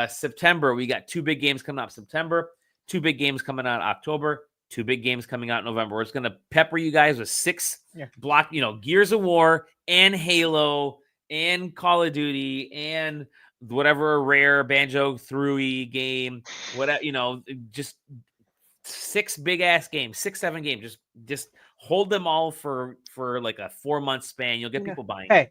September, we got 2 big games coming out September, 2 big games coming out October, 2 big games coming out in November. We're just going to pepper you guys with 6 block, Gears of War and Halo and Call of Duty and whatever rare Banjo Tooie game, whatever, just 6 big ass games, 6, 7 games. Just hold them all for like a 4-month span. You'll get people buying. Hey,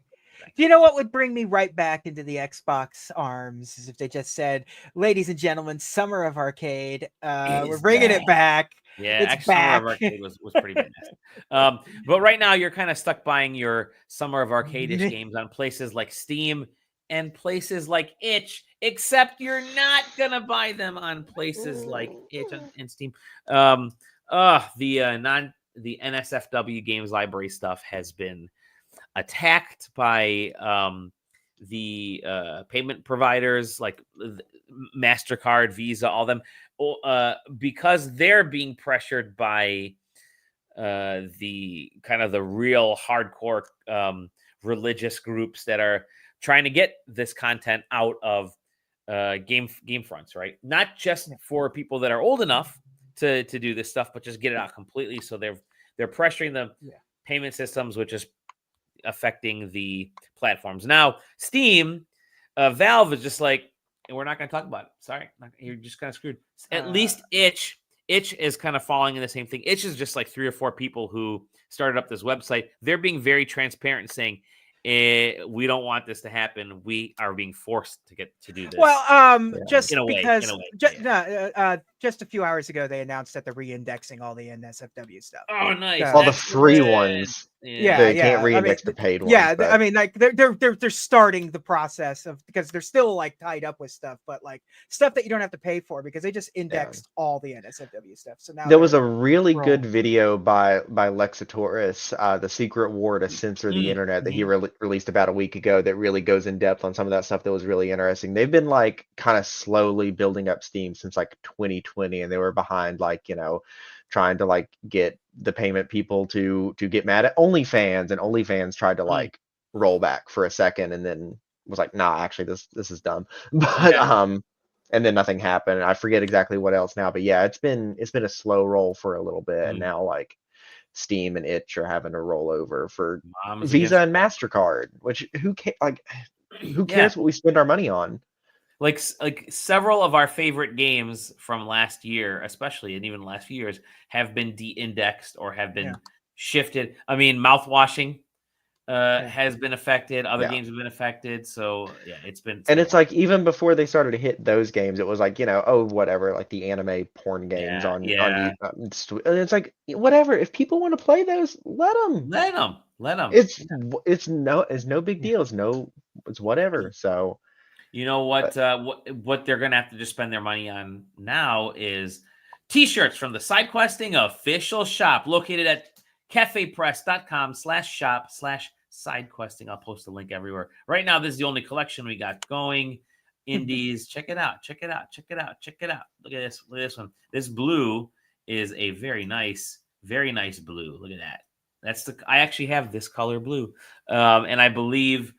do you know what would bring me right back into the Xbox arms is if they just said, ladies and gentlemen, Summer of Arcade, we're bringing it back. Yeah, It's actually, back. Summer of Arcade was pretty badass. But right now, you're kind of stuck buying your Summer of Arcade-ish games on places like Steam and places like Itch, except you're not going to buy them on places like Itch and Steam. The NSFW games library stuff has been attacked by the payment providers like MasterCard, Visa, all them, because they're being pressured by the kind of the real hardcore religious groups that are trying to get this content out of game fronts, right? Not just for people that are old enough to do this stuff, but just get it out completely. So they're pressuring the payment systems, which is affecting the platforms. Now, Steam, Valve is just like, we're not going to talk about it. Sorry, you're just kind of screwed. At least Itch is kind of falling in the same thing. Itch is just like 3 or 4 people who started up this website. They're being very transparent and saying, we don't want this to happen. We are being forced to do this. Well, just in a way, because just a few hours ago they announced that they're re-indexing all the NSFW stuff. Oh, nice! All the free ones. They can't re-index the paid ones. Yeah, I mean, like they're starting the process of, because they're still like tied up with stuff, but like stuff that you don't have to pay for because they just indexed all the NSFW stuff. So now there was a really good video by Lexatoris, The Secret War to Censor the Internet, that he released about a week ago that really goes in depth on some of that stuff that was really interesting. They've been like kind of slowly building up Steam since like 2020, and they were behind like, trying to like get the payment people to get mad at OnlyFans, and OnlyFans tried to like roll back for a second and then was like, nah, actually this is dumb. But and then nothing happened. I forget exactly what else now, but yeah, it's been a slow roll for a little bit, and now like Steam and Itch are having to roll over for Visa and MasterCard, which who cares what we spend our money on? Like several of our favorite games from last year, especially, and even the last few years, have been de-indexed or have been shifted. I mean, mouthwashing has been affected. Other games have been affected. So yeah, it's been. And it's like even before they started to hit those games, it was like, oh, whatever, like the anime porn games on YouTube. And it's like, whatever. If people want to play those, let them. It's no big deal. It's whatever. So. You know what? What they're gonna have to just spend their money on now is T-shirts from the SideQuesting official shop, located at cafepress.com/shop/SideQuesting. I'll post a link everywhere. Right now, this is the only collection we got going. Indies, check it out. Look at this. Look at this one. This blue is a very nice blue. Look at that. I actually have this color blue, and I believe.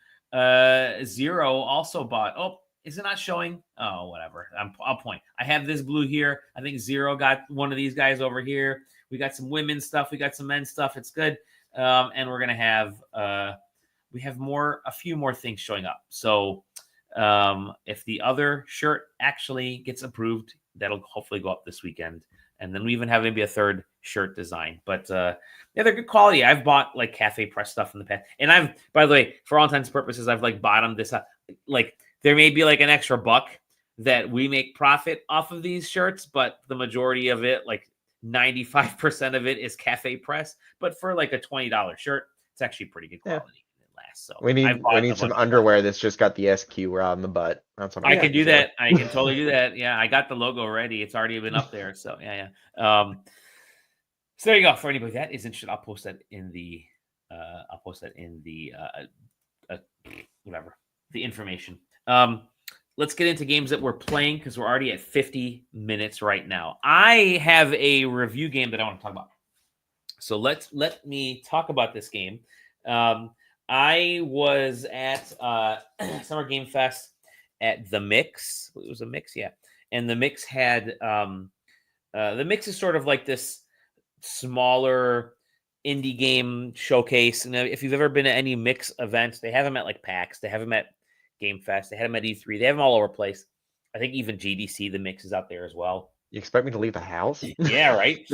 Zero also bought. Oh, is it not showing? Oh, whatever. I'll point. I have this blue here. I think Zero got one of these guys over here. We got some women's stuff. We got some men's stuff. It's good. And we're gonna have a few more things showing up. So If the other shirt actually gets approved, that'll hopefully go up this weekend. And then we even have maybe a third shirt design. But yeah, they're good quality. I've bought like Cafe Press stuff in the past. And I've, by the way, for all intents and purposes, I've like bottomed this up. Like there may be like an extra $1 that we make profit off of these shirts, but the majority of it, like 95% of it is Cafe Press. But for like a $20 shirt, it's actually pretty good quality. Yeah. It lasts. So we need some underwear that's just got the SQ on the butt. That's what I can do that. I can totally do that. Yeah, I got the logo ready. It's already been up there. So yeah. So there you go. For anybody that is interested, I'll post that in the whatever, the information. Let's get into games that we're playing because we're already at 50 minutes right now. I have a review game that I want to talk about. So let me talk about this game. I was at Summer Game Fest at the Mix. It was a Mix, yeah. And the Mix had the Mix is sort of like this smaller indie game showcase. And if you've ever been to any Mix events, they have them at like PAX, they have them at Game Fest, they had them at E3, they have them all over the place. I think even GDC, the Mix is out there as well. You expect me to leave the house? Yeah, right.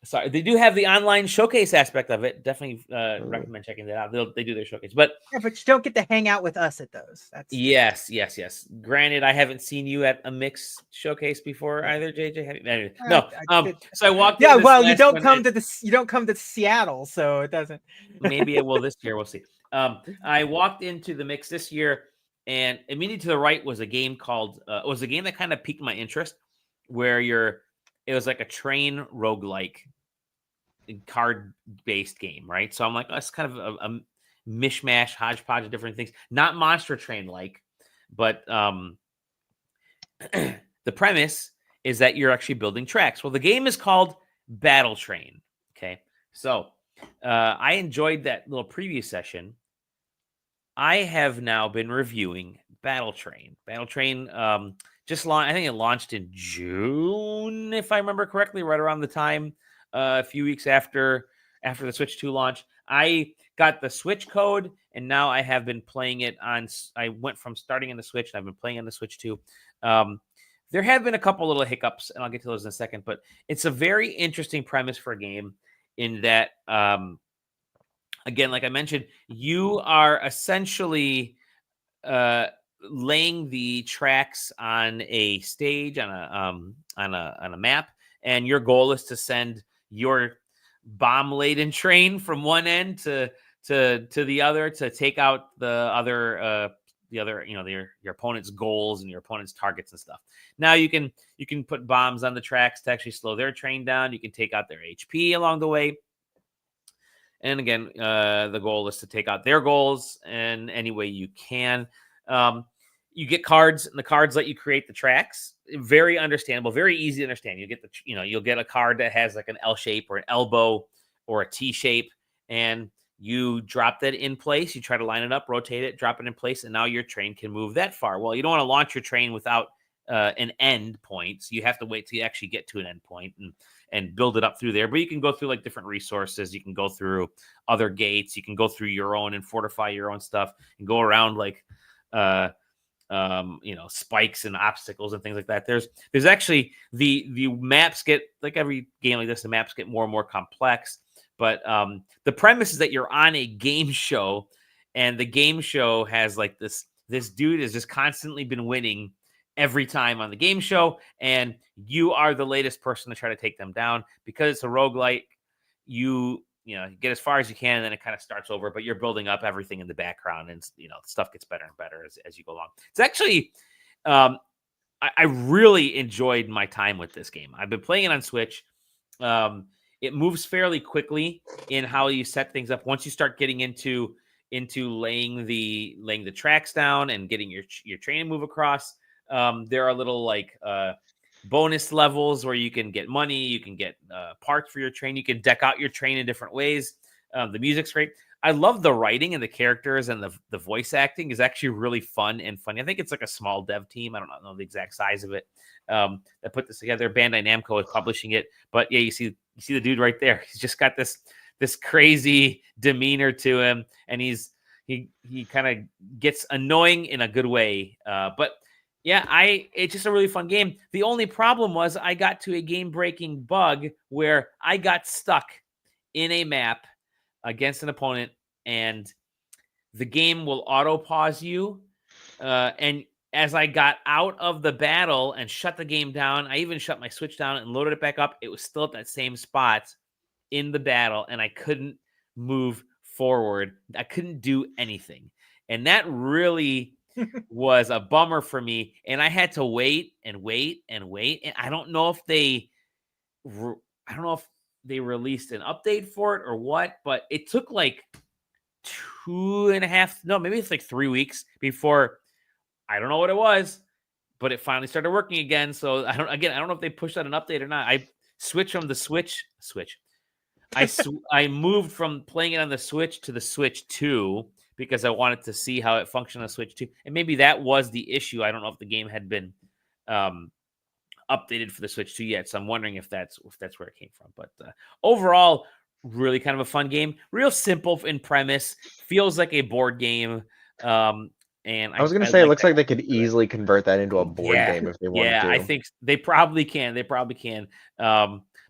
Sorry, they do have the online showcase aspect of it. Definitely recommend checking that out. They do their showcase, but yeah, but you don't get to hang out with us at those. That's yes. Granted, I haven't seen you at a Mix showcase before either, JJ. No. So I walked. Yeah, well, you don't come to Seattle, so it doesn't. Maybe it will this year. We'll see. I walked into the Mix this year, and immediately to the right was a game called. It was a game that kind of piqued my interest, where it was like a train roguelike card-based game, right? So I'm like, oh, it's kind of a mishmash, hodgepodge of different things. Not Monster Train-like, but the premise is that you're actually building tracks. Well, the game is called Battle Train, okay? So I enjoyed that little preview session. I have now been reviewing Battle Train. Battle Train just launched. I think it launched in June, if I remember correctly, right around the time, a few weeks after the Switch 2 launch. I got the Switch code, and now I have been playing it on. I went from starting on the Switch, and I've been playing on the Switch 2. There have been a couple little hiccups, and I'll get to those in a second. But it's a very interesting premise for a game in that, again, like I mentioned, you are essentially laying the tracks on a stage on a map, and your goal is to send your bomb-laden train from one end to the other to take out the other your opponent's goals and your opponent's targets and stuff. Now you can put bombs on the tracks to actually slow their train down. You can take out their HP along the way. And again, the goal is to take out their goals in any way you can. You get cards, and the cards let you create the tracks. Very understandable, very easy to understand. You'll get a card that has like an L shape or an elbow or a T shape, and you drop that in place. You try to line it up, rotate it, drop it in place, and now your train can move that far. Well, you don't want to launch your train without an end point. So you have to wait till you actually get to an end point and build it up through there. But you can go through like different resources. You can go through other gates. You can go through your own and fortify your own stuff and go around like spikes and obstacles and things like that. There's actually the maps get, like every game like this, the maps get more and more complex. But the premise is that you're on a game show, and the game show has like this dude has just constantly been winning every time on the game show, and you are the latest person to try to take them down. Because it's a roguelike, you get as far as you can, and then it kind of starts over, but you're building up everything in the background, and stuff gets better and better as you go along. It's actually I really enjoyed my time with this game. I've been playing it on Switch. It moves fairly quickly in how you set things up. Once you start getting into laying the tracks down and getting your train to move across, there are little like bonus levels where you can get money, you can get parts for your train, you can deck out your train in different ways. The music's great. I love the writing and the characters, and the voice acting is actually really fun and funny. I think it's like a small dev team. I don't know the exact size of it that put this together. Bandai Namco is publishing it, but yeah, you see the dude right there. He's just got this crazy demeanor to him, and he's he kind of gets annoying in a good way. But yeah, it's just a really fun game. The only problem was I got to a game-breaking bug where I got stuck in a map against an opponent, and the game will auto pause you. And as I got out of the battle and shut the game down, I even shut my Switch down and loaded it back up. It was still at that same spot in the battle, and I couldn't move forward. I couldn't do anything. And that really was a bummer for me. And I had to wait and wait and wait. And I don't know if they released an update for it or what, but it took like 2.5, no, maybe it's like 3 weeks before, I don't know what it was, but it finally started working again. So I don't know if they pushed out an update or not. I switched from the Switch. I moved from playing it on the Switch to the Switch 2 because I wanted to see how it functioned on the Switch 2. And maybe that was the issue. I don't know if the game had been updated for the Switch 2 yet. So I'm wondering if that's where it came from. But overall, really kind of a fun game. Real simple in premise. Feels like a board game. And I was going to say, it looks like they could easily convert that into a board game if they wanted to. Yeah, I think they probably can.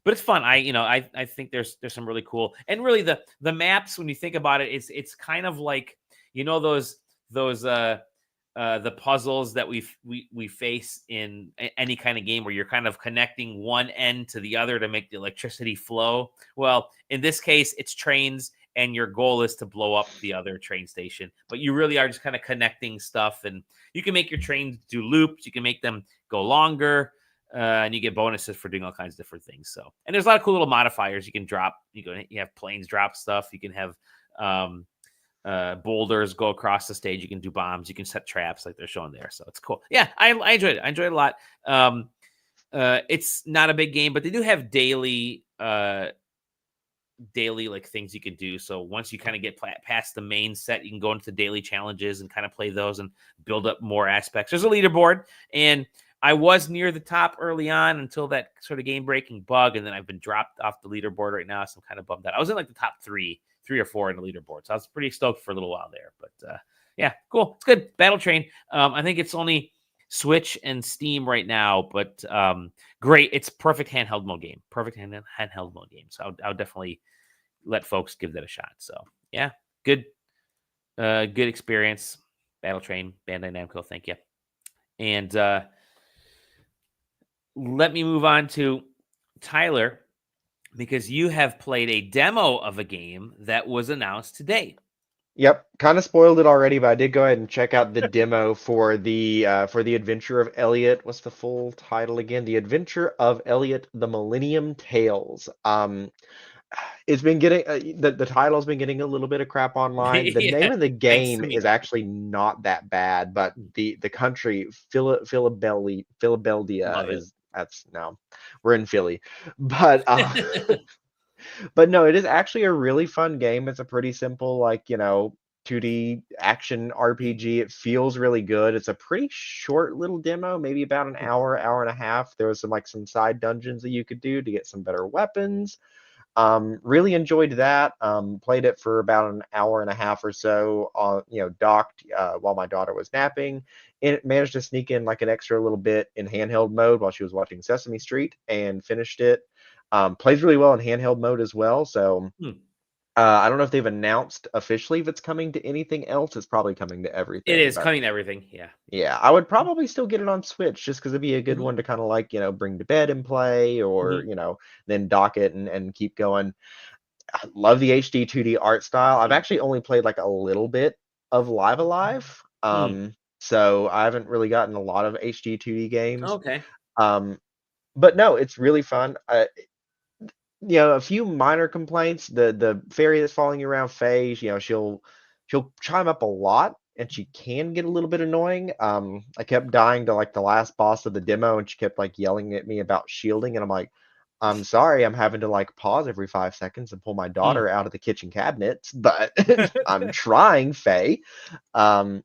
But it's fun. I think there's some really cool, and really the maps, when you think about it, it's kind of like, those the puzzles that we face in any kind of game where you're kind of connecting one end to the other to make the electricity flow. Well, in this case, it's trains, and your goal is to blow up the other train station. But you really are just kind of connecting stuff, and you can make your trains do loops. You can make them go longer, and you get bonuses for doing all kinds of different things. So, and there's a lot of cool little modifiers you can drop. You have planes drop stuff. You can have boulders go across the stage. You can do bombs. You can set traps like they're showing there. So it's cool. Yeah, I enjoyed it. I enjoyed it a lot. It's not a big game, but they do have daily like things you can do. So once you kind of get past the main set, you can go into the daily challenges and kind of play those and build up more aspects. There's a leaderboard, and I was near the top early on until that sort of game-breaking bug, and then I've been dropped off the leaderboard right now, so I'm kind of bummed out. I was in like the top three or four in the leaderboard, so I was pretty stoked for a little while there. But yeah, cool. It's good. Battle Train. I think it's only Switch and Steam right now, but great. It's perfect handheld mode game. Perfect handheld mode game. So I'll definitely let folks give that a shot. So yeah, good experience. Battle Train, Bandai Namco, thank you. And let me move on to Tyler, because you have played a demo of a game that was announced today. Yep, kind of spoiled it already, but I did go ahead and check out the demo for the Adventure of Elliot. What's the full title again? The Adventure of Elliot: The Millennium Tales. It's been getting the title's been getting a little bit of crap online. The name of the game is actually not that bad, but the country Philadelphia is we're in Philly, but but no, it is actually a really fun game. It's a pretty simple 2D action RPG. It feels really good. It's a pretty short little demo, maybe about an hour and a half. There was some side dungeons that you could do to get some better weapons. Really enjoyed that. Played it for about an hour and a half or so, docked while my daughter was napping, and managed to sneak in an extra little bit in handheld mode while she was watching Sesame Street, and finished it. Plays really well in handheld mode as well. So I don't know if they've announced officially if it's coming to anything else. It's probably coming to everything. It is coming to everything. Yeah. Yeah, I would probably still get it on Switch just because it'd be a good one to kind of bring to bed and play, or then dock it and keep going. I love the HD 2D art style. I've actually only played a little bit of Live Alive, so I haven't really gotten a lot of HD 2D games. Okay. But no, it's really fun. A few minor complaints. The fairy that's following you around, Faye, she'll chime up a lot, and she can get a little bit annoying. I kept dying to the last boss of the demo, and she kept yelling at me about shielding, and I'm like, I'm sorry, I'm having to pause every 5 seconds and pull my daughter out of the kitchen cabinets, but I'm trying, Faye. The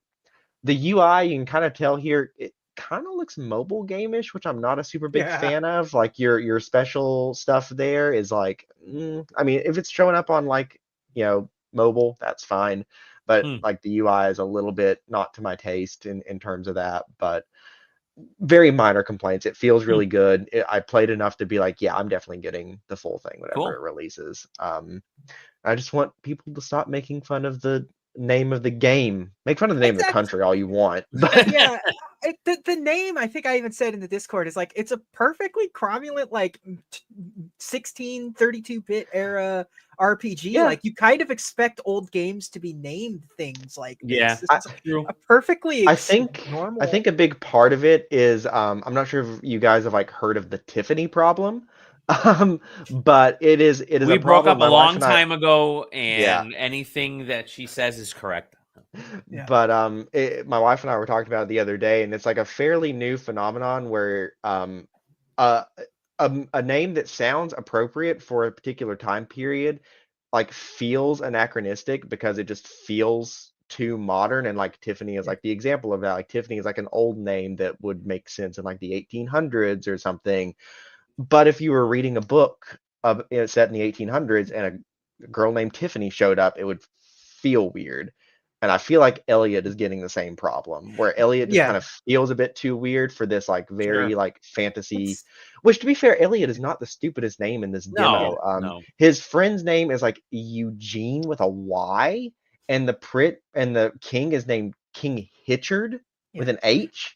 UI, you can kind of tell here, it kind of looks mobile game-ish, which I'm not a super big fan of. Your special stuff there is I mean, if it's showing up on mobile, that's fine. but Hmm. like the UI is a little bit not to my taste in terms of that, but very minor complaints. It feels really good. I played enough to be like, yeah, I'm definitely getting the full thing whenever Cool. it releases. I just want people to stop making fun of the name of the game. Make fun of the name of the Exactly. country all you want, but Yeah, the name, I think I even said in the Discord, is like, it's a perfectly cromulent, like 1632-bit era RPG. yeah, Like, you kind of expect old games to be named things like Yeah, this. This I, is true. a perfectly I think normal. a big part of it is I'm not sure if you guys have like heard of the Tiffany problem, but it is We a broke problem up a my wife long and I. time ago, Yeah, and anything that she says is correct. Yeah. but my wife and I were talking about it the other day, and it's like a fairly new phenomenon where uh, a name that sounds appropriate for a particular time period like feels anachronistic because it just feels too modern. And like Tiffany is Yeah. like the example of that. Like Tiffany is like an old name that would make sense in like the 1800s or something. But if you were reading a book of set in the 1800s and a girl named Tiffany showed up, it would feel weird. And I feel like Elliot is getting the same problem, where Elliot just kind Yeah. of feels a bit too weird for this like very Sure. like fantasy. It's, Which, to be fair, Elliot is not the stupidest name in this No, demo. no. His friend's name is like Eugene with a Y, and the king is named King Hitchard with yeah. an H.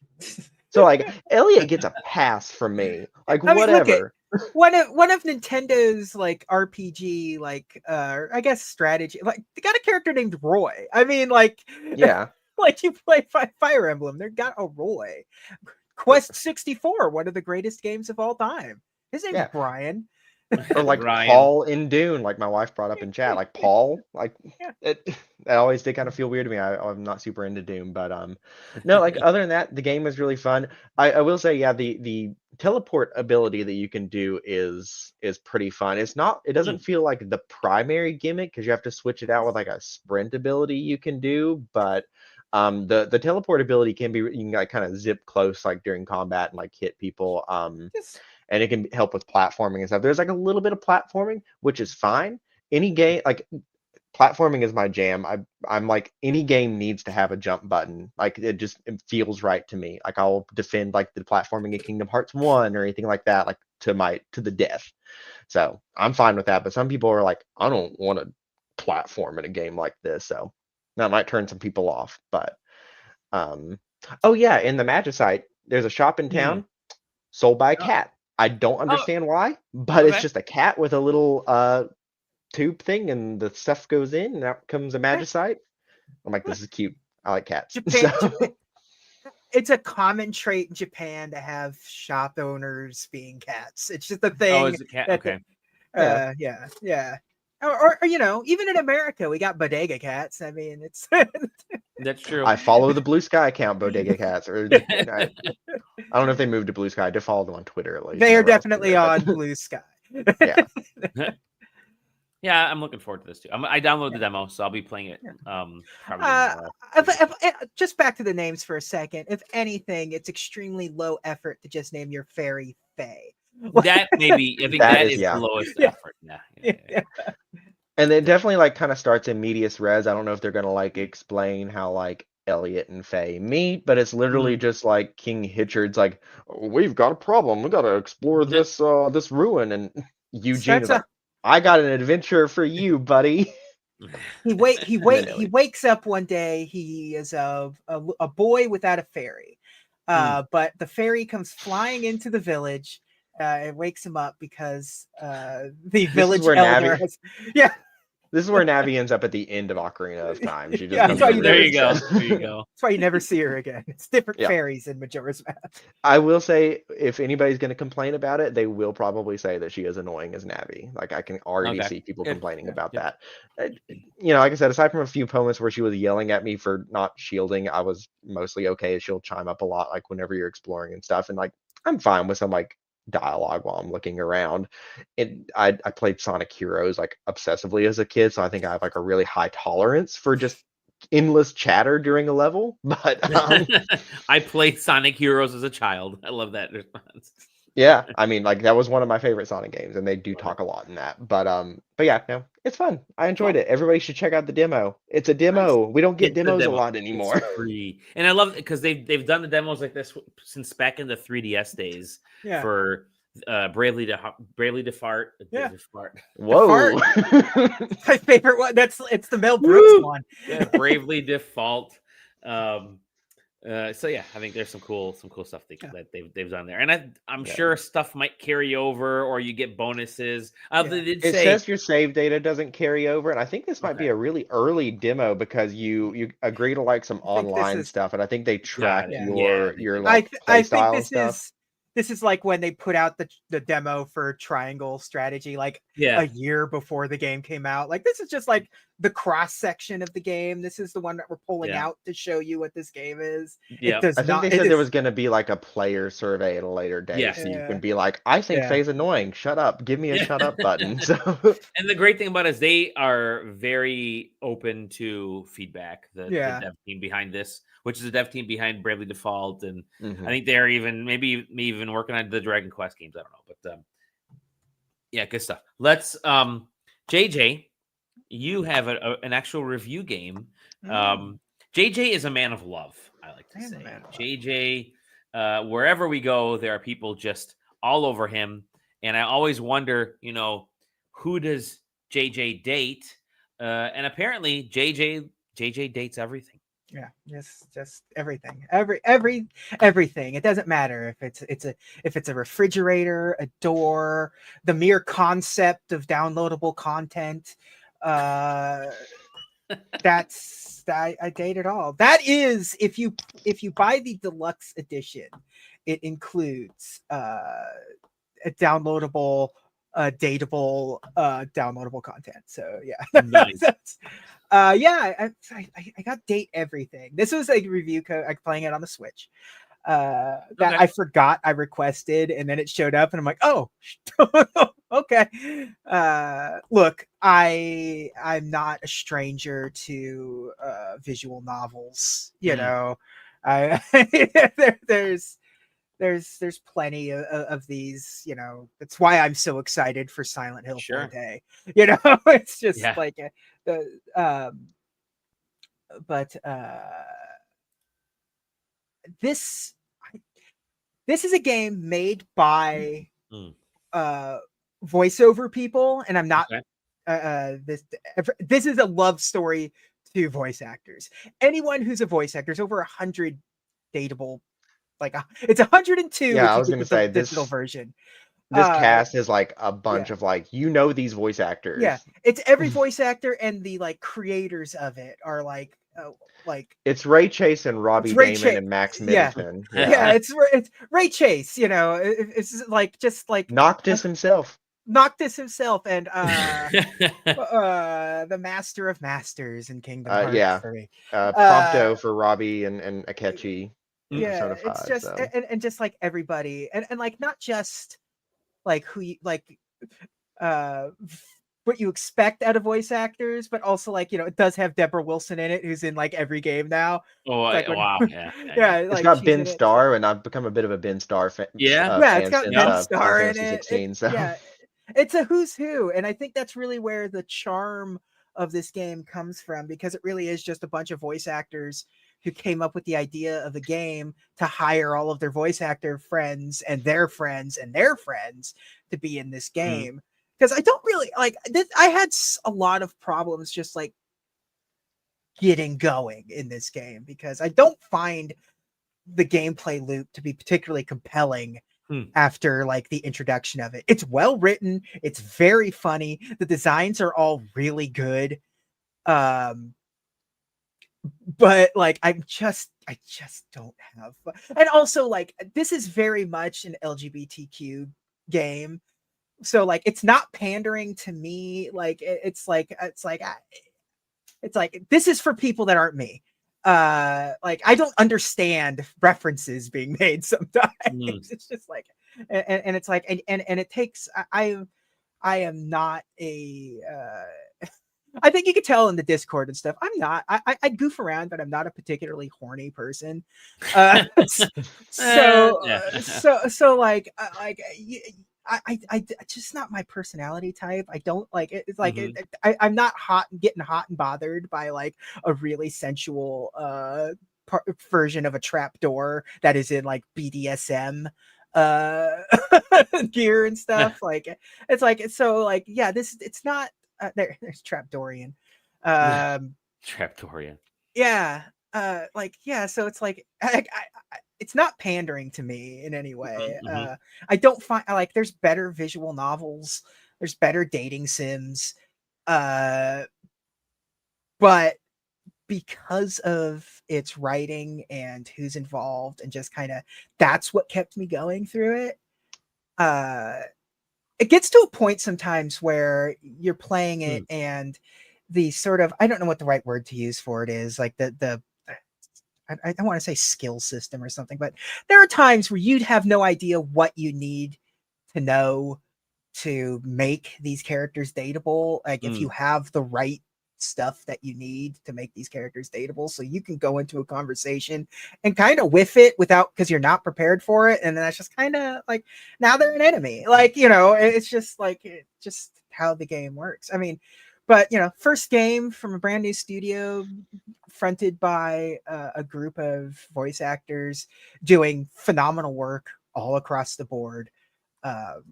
So like Elliot gets a pass from me. Like I mean, look at whatever. one of Nintendo's like RPG, like I guess strategy. Like, they got a character named Roy. I mean, like, Yeah. like, you play Fire Emblem, they got a Roy. Quest 64, one of the greatest games of all time. His name's Yeah. Brian. Or like Ryan. Paul in Dune, like my wife brought up in chat. Like Paul, like Yeah. that always did kind of feel weird to me. I'm not super into Doom, but no, like other than that, the game is really fun. I will say, yeah, the teleport ability that you can do is pretty fun. It doesn't feel like the primary gimmick because you have to switch it out with like a sprint ability you can do, but the teleport ability can be, you can like kind of zip close like during combat and like hit people. Just And it can help with platforming and stuff. There's like a little bit of platforming, which is fine. Any game, like platforming is my jam. I'm like, any game needs to have a jump button. Like it feels right to me. Like I'll defend like the platforming in Kingdom Hearts 1 or anything like that, like to the death. So I'm fine with that. But some people are like, I don't want to platform in a game like this. So that might turn some people off. But oh yeah, in the Magicite, there's a shop in town sold by a cat. I don't Oh, understand why, but it's okay. just a cat with a little tube thing, and the stuff goes in, and out comes a Magicite. I'm like, this is cute. I like cats. Japan, Japan. It's a common trait in Japan to have shop owners being cats. It's just a Oh, thing is it cat? that Okay. yeah. Or you know, even in America, we got bodega cats. I mean, it's That's true. I follow the Blue Sky account, Bodega Cats, or I don't know if they moved to Blue Sky. I did follow them on Twitter at least. they are Whenever else definitely there, on but Blue Sky. yeah, Yeah, I'm looking forward to this too. I downloaded the demo, so I'll be playing it. Probably Uh, tomorrow. just back to the names for a second. If anything, it's extremely low effort to just name your fairy Faye. That maybe I think that that is is the lowest Yeah. effort. Yeah. Yeah. and it definitely like kind of starts in medias res. I don't know if they're gonna like explain how like Elliot and Faye meet, but it's literally just like King Hitchard's like, we've got a problem. We gotta explore this this ruin, and Eugene is Starts like, I got an adventure for you, buddy. he then Elliot. wakes up one day. He is a boy without a fairy, but the fairy comes flying into the village. It wakes him up because the village where elder Navi- has yeah. This is where Navi ends up at the end of Ocarina of Time. She just Yeah, comes that's why in you there There never you go. instead. There you go. That's why you never see her again. It's different Yeah. fairies in Majora's Mask. I will say, if anybody's going to complain about it, they will probably say that she is annoying as Navi. Like I can already see people Good. complaining about Good. that. You know, like I said, aside from a few moments where she was yelling at me for not shielding, I was mostly okay. She'll chime up a lot, like whenever you're exploring and stuff, and like I'm fine with some like dialogue while I'm looking around. I played Sonic Heroes like obsessively as a kid, so I think I have like a really high tolerance for just endless chatter during a level. But I played Sonic Heroes as a child. I love that response. Yeah, I mean, like that was one of my favorite Sonic games, and they do talk a lot in that. But yeah, no, it's fun. I enjoyed Cool. it. Everybody should check out the demo. It's a Nice. demo. We don't get It's a demos a demo. lot It's anymore. free, and I love it because they've done the demos like this since back in the 3DS days Yeah. for Bravely Default. Yeah. Whoa. My favorite one. It's the Mel Brooks Woo! one. Yeah, Bravely Default. So yeah, I think there's some cool stuff that they've done there, and I'm Yeah. sure stuff might carry over, or you get bonuses. They did It say says your save data doesn't carry over, and I think this might be Okay. a really early demo because you agree to like some I think this online is- stuff, and I think they track it. your Yeah, your they like I play think style and stuff. this is like when they put out the demo for Triangle Strategy like Yeah. a year before the game came out. Like this is just like the cross section of the game. This is the one that we're pulling Yeah. out to show you what this game is. Yeah. It does I think not. they it said there is- was going to be like a player survey at a later date, Yeah. so you Yeah. can be like, I think Yeah. Faye's annoying. Shut up. Give me a Yeah. shut up button. So And the great thing about it is they are very open to feedback. The dev team behind this, which is the dev team behind Bravely Default, and Mhm. I think they're maybe even working on the Dragon Quest games. I don't know, but yeah, good stuff. Let's JJ, you have an actual review game. JJ is a man of love, I like to say. JJ, wherever we go, there are people just all over him. And I always wonder, who does JJ date? And apparently JJ dates everything. Yeah, just everything. Everything. It doesn't matter if it's a refrigerator, a door, the mere concept of downloadable content. That's I date it all. That is if you buy the deluxe edition, it includes a downloadable dateable downloadable content. So yeah. Nice. I got date everything. This was a review code, like playing it on the Switch. That I forgot I requested, and then it showed up, and I'm like, oh, okay. Look, I'm not a stranger to visual novels. You know, there's plenty of these. You know, that's why I'm so excited for Silent Hill 4-Day. You know, it's just like but this is a game made by voiceover people, and I'm not this is a love story to voice actors. Anyone who's a voice actor is over 100 dateable, like it's 102 if I you was get gonna the say digital version. This cast is like a bunch of like these voice actors. Yeah, it's every voice actor, and the like creators of it are like it's Ray Chase and Robbie Damon and Max Middleton. Yeah, it's Ray Chase. You know, it's like just like Noctis himself. And the Master of Masters in Kingdom Hearts 3. Prompto for Robbie and Akechi. Yeah, 5, it's just and just like everybody, and like not just like who you like what you expect out of voice actors, but also like, it does have Deborah Wilson in it, who's in like every game now. Oh, like wow. Yeah, it's like got Ben Starr, and I've become a bit of a Ben Starr fan. It's got Ben Starr in it. 16, so. Yeah, it's a who's who, and I think that's really where the charm of this game comes from, because it really is just a bunch of voice actors who came up with the idea of the game to hire all of their voice actor friends and their friends and their friends to be in this game. Because I don't really like this. I had a lot of problems just like getting going in this game, because I don't find the gameplay loop to be particularly compelling after like the introduction of it. It's well written, it's very funny, the designs are all really good, but like I just don't have. And also, like, this is very much an LGBTQ game, so like it's not pandering to me. Like it's like this is for people that aren't me. Like I don't understand references being made sometimes. It's just like, and it's like, and it takes, I am not a I think you could tell in the Discord and stuff. I'm not. I goof around, but I'm not a particularly horny person. So Yeah. like I just not my personality type. I don't like it. It's like Mhm. I'm not getting hot and bothered by like a really sensual version of a trapdoor that is in like BDSM uh gear and stuff. Like it's like so like yeah, it's not there's Trapdorian. Trapdoria. Yeah. Like yeah, so it's like it's not pandering to me in any way. Mhm. I don't find like there's better visual novels, there's better dating sims, uh, but because of its writing and who's involved and just kind of that's what kept me going through it. Uh, it gets to a point sometimes where you're playing it Mm. and the sort of I don't know what the right word to use for it is like the I don't want to say skill system or something, but there are times where you'd have no idea what you need to know to make these characters dateable. Like if you Mm. have the right stuff that you need to make these characters dateable, so you can go into a conversation and kind of whiff it without because you're not prepared for it, and then that's just kind of like now they're an enemy. Like it's just like just how the game works. I mean, but first game from a brand new studio fronted by a group of voice actors doing phenomenal work all across the board. Um,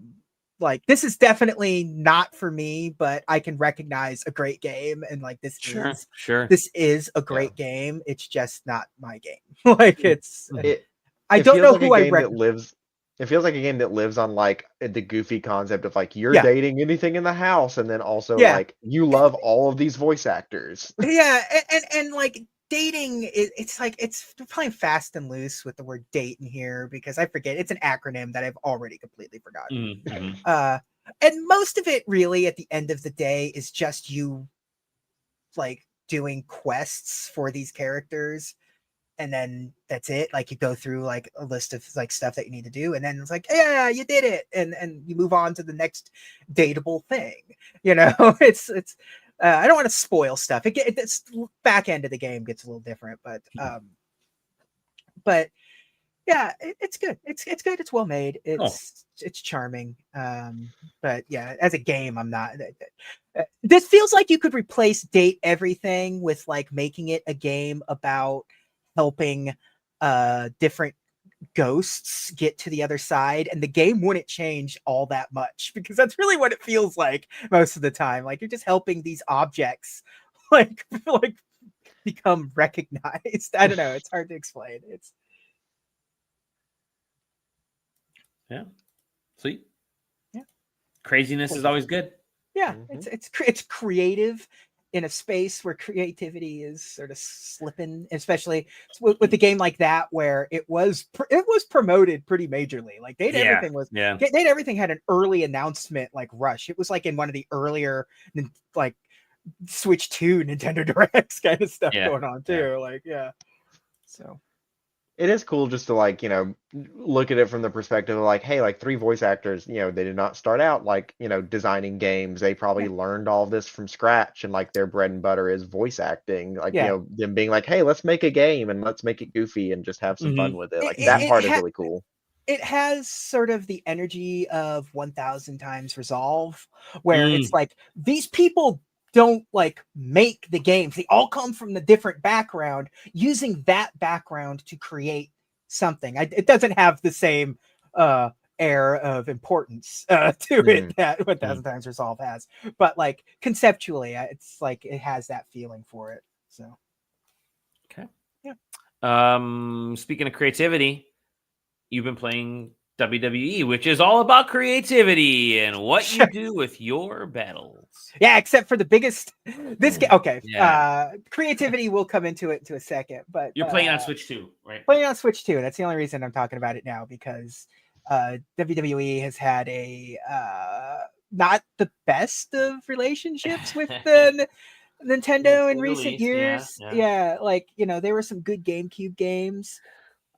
like this is definitely not for me, but I can recognize a great game and like Sure. this is a Yeah. great game. It's just not my game. Like it's Mhm. It I it don't feels know like a who I game that recommend. lives. It feels like a game that lives on like the goofy concept of like you're Yeah, dating anything in the house, and then also yeah, like you love all of these voice actors. yeah, and like dating it's like it's playing fast and loose with the word date in here because I forget it's an acronym that I've already completely forgotten. Mhm. Uh, and most of it really at the end of the day is just you like doing quests for these characters and then that's it. Like you go through like a list of like stuff that you need to do and then it's like yeah you did it and you move on to the next dateable thing. It's I don't want to spoil stuff. It's back end of the game gets a little different, but yeah, it's good. It's good. It's well made. Cool. It's charming. But yeah, as a game, I'm not. This feels like you could replace Date Everything with like making it a game about helping different ghosts get to the other side, and the game wouldn't change all that much because that's really what it feels like most of the time. Like you're just helping these objects, like become recognized. I don't know. It's hard to explain. It's Yeah. Sweet. yeah. Craziness is always good. Yeah, Mhm. it's creative in a space where creativity is sort of slipping, especially with a game like that where it was promoted pretty majorly. Like Yeah. Yeah. Date Everything had an early announcement like rush. It was like in one of the earlier like Switch 2 Nintendo Directs kind of stuff Yeah. going on Yeah. too. Like yeah, so It is cool just to like, look at it from the perspective of like, hey, like three voice actors, they did not start out like, designing games. They yeah, probably learned all this from scratch and like their bread and butter is voice acting. Like, yeah. them being like, hey, let's make a game and let's make it goofy and just have some fun Mhm. with it. It, Like that it, part it, is ha- really cool. it has sort of the energy of 1000 times resolve where it's Mm. like these people don't like make the games, they all come from the different background using that background to create something. It doesn't have the same air of importance to it Mhm. that Mm. 1000 times resolve has, but like conceptually it's like it has that feeling for it. So Okay. yeah. Speaking of creativity, you've been playing WWE, which is all about creativity and what you do with your battles. Yeah, except for the biggest this game. Okay, Yeah. creativity will come into it to a second, but You're playing on Switch too, right? playing on Switch too. That's the only reason I'm talking about it now because WWE has had a not the best of relationships with the To Nintendo in say the recent least. Yeah. years. Yeah. Yeah, like there were some good GameCube games.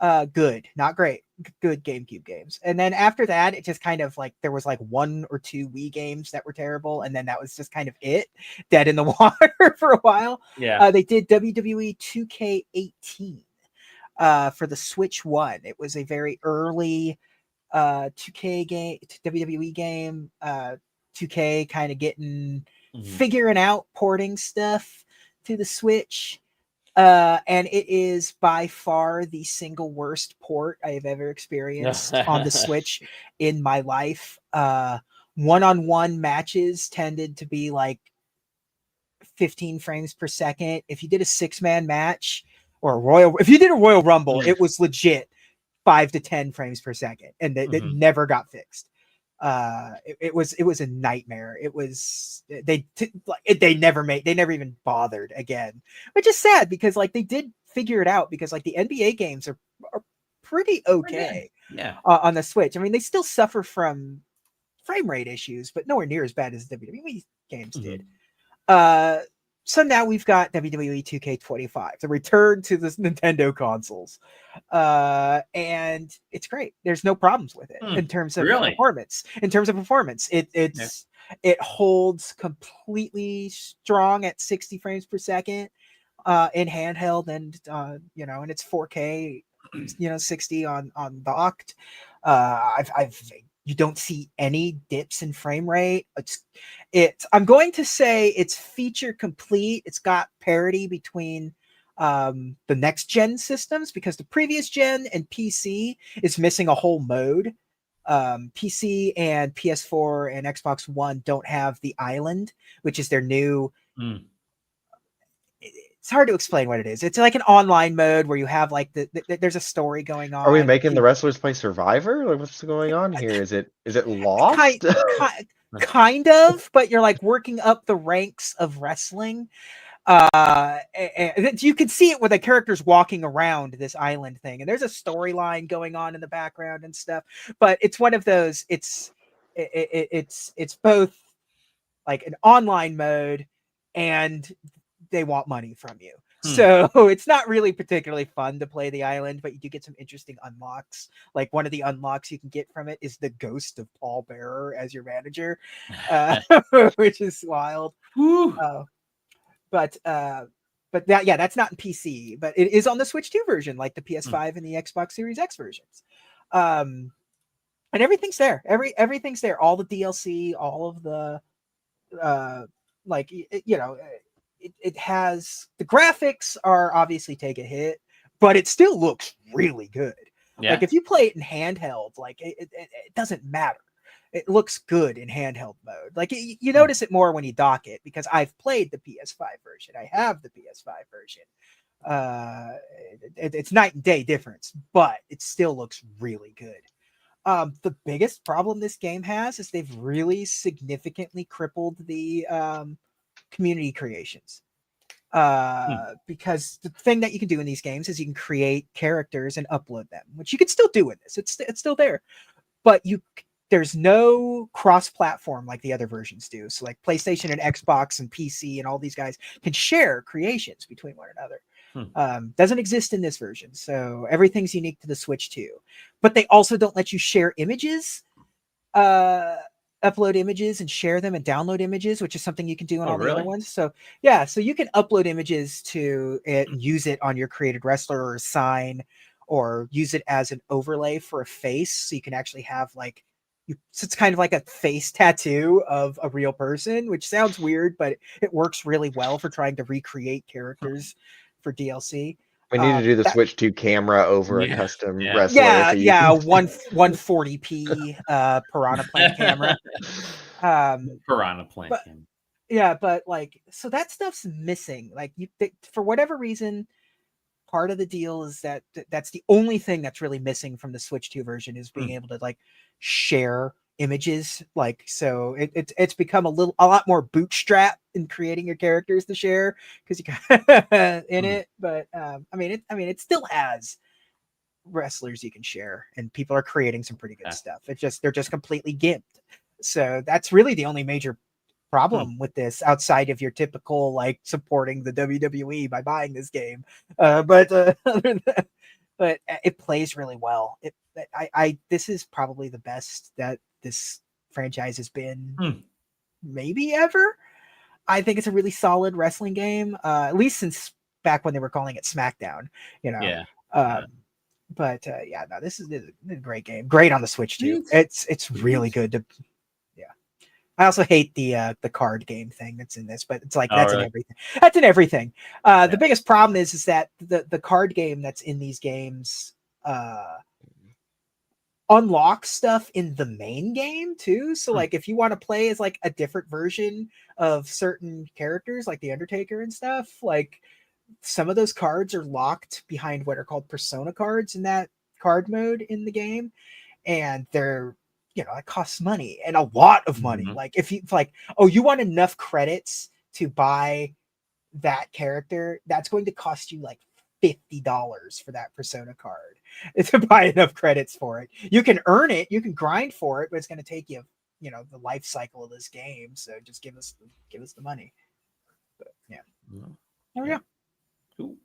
Good, not great. Good GameCube games. And then after that, it just kind of like there was like 1 or 2 Wii games that were terrible, and then that was just kind of it, dead in the water for a while. Yeah. They did WWE 2K18 for the Switch One. It was a very early 2K game, WWE game. 2K kind of getting figuring out porting stuff to the Switch. And it is by far the single worst port I have ever experienced on the Switch in my life. One-on-one matches tended to be like 15 frames per second. If you did a 6-man match if you did a Royal Rumble, it was legit 5 to 10 frames per second, and it never got fixed. It was a nightmare. It was they never even bothered again, which is sad because like they did figure it out, because like the NBA games are pretty okay on the Switch. I mean, they still suffer from frame rate issues, but nowhere near as bad as WWE games did. So now we've got WWE 2K25, the return to the Nintendo consoles. And it's great. There's no problems with it in terms of performance. It holds completely strong at 60 frames per second in handheld, and and it's 4K, 60 on docked. You don't see any dips in frame rate. I'm going to say it's feature complete. It's got parity between the next gen systems, because the previous gen and PC is missing a whole mode. PC and PS4 and Xbox One don't have the island, which is their new. It's hard to explain what it is. It's like an online mode where you have like there's a story going on. Are we making the wrestlers play Survivor? Like, what's going on here? Is it Lost? Kind of, but you're like working up the ranks of wrestling. And you can see it with the characters walking around this island thing, and there's a storyline going on in the background and stuff. But it's one of those. It's both like an online mode, and they want money from you. So it's not really particularly fun to play the island, but you do get some interesting unlocks. Like one of the unlocks you can get from it is the ghost of Paul Bearer as your manager, which is wild. But that's not in PC, but it is on the Switch 2 version, like the PS5 and the Xbox Series X versions. And everything's there. Everything's there. All the DLC, all of the it has, the graphics are obviously take a hit, but it still looks really good. Like if you play it in handheld, like it doesn't matter. It looks good in handheld mode. Like you notice it more when you dock it, because I've played the PS5 version. I have the PS5 version. It's night and day difference, but it still looks really good. The biggest problem this game has is they've really significantly crippled the community creations. Because the thing that you can do in these games is you can create characters and upload them, which you can still do in this. It's still there, but there's no cross-platform like the other versions do. So like PlayStation and Xbox and PC and all these guys can share creations between one another. Doesn't exist in this version. So everything's unique to the Switch 2. But they also don't let you share images, upload images and share them, and download images, which is something you can do on all the other ones. So yeah, so you can upload images to it and use it on your created wrestler or a sign, or use it as an overlay for a face. So you can actually have like, so it's kind of like a face tattoo of a real person, which sounds weird, but it works really well for trying to recreate characters for DLC. We need to do the Switch 2 camera over a custom wrestler. Yeah, 140p Piranha Plant camera. Piranha Plant camera. Yeah, but like, so that stuff's missing. Like for whatever reason, part of the deal is that that's the only thing that's really missing from the Switch 2 version, is being able to like share images. Like, so it's become a lot more bootstrap in creating your characters to share, because you got in it. But it still has wrestlers you can share, and people are creating some pretty good stuff. They're just completely gimped. So that's really the only major problem with this, outside of your typical like supporting the WWE by buying this game. But other than that, but it plays really well. This is probably the best that this franchise has been, maybe ever. I think it's a really solid wrestling game, at least since back when they were calling it SmackDown. Yeah. But yeah, no, this is a great game. Great on the Switch too. It's really good to. Yeah, I also hate the card game thing that's in this, but it's like that's in everything. That's in everything. The biggest problem is that the card game that's in these games unlock stuff in the main game too. So like if you want to play as like a different version of certain characters like the Undertaker and stuff, like some of those cards are locked behind what are called persona cards in that card mode in the game, and they're it costs money, and a lot of money. Like if you like, oh, you want enough credits to buy that character, that's going to cost you like $50 for that persona card to buy enough credits for it. You can earn it, you can grind for it, but it's going to take you the life cycle of this game. So just give us the money. But yeah, there we go. Cool.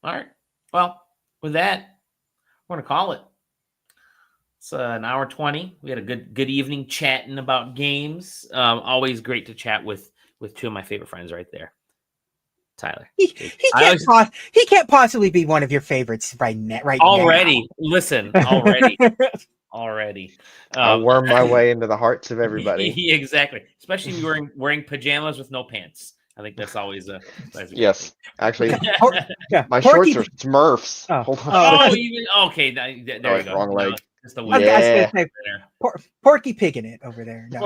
All right, well, with that, we're gonna call it. It's an hour 20. We had a good evening chatting about games. Always great to chat with two of my favorite friends right there. Tyler. He can't possibly be one of your favorites right already. now. Listen, already. I'll worm my way into the hearts of everybody. Exactly. Especially wearing pajamas with no pants. I think that's always a yes. Actually, my Porky, shorts are Smurfs. Oh, hold on. Okay. There you go. Wrong leg. Just the I was gonna say, Porky Pig in it over there. No,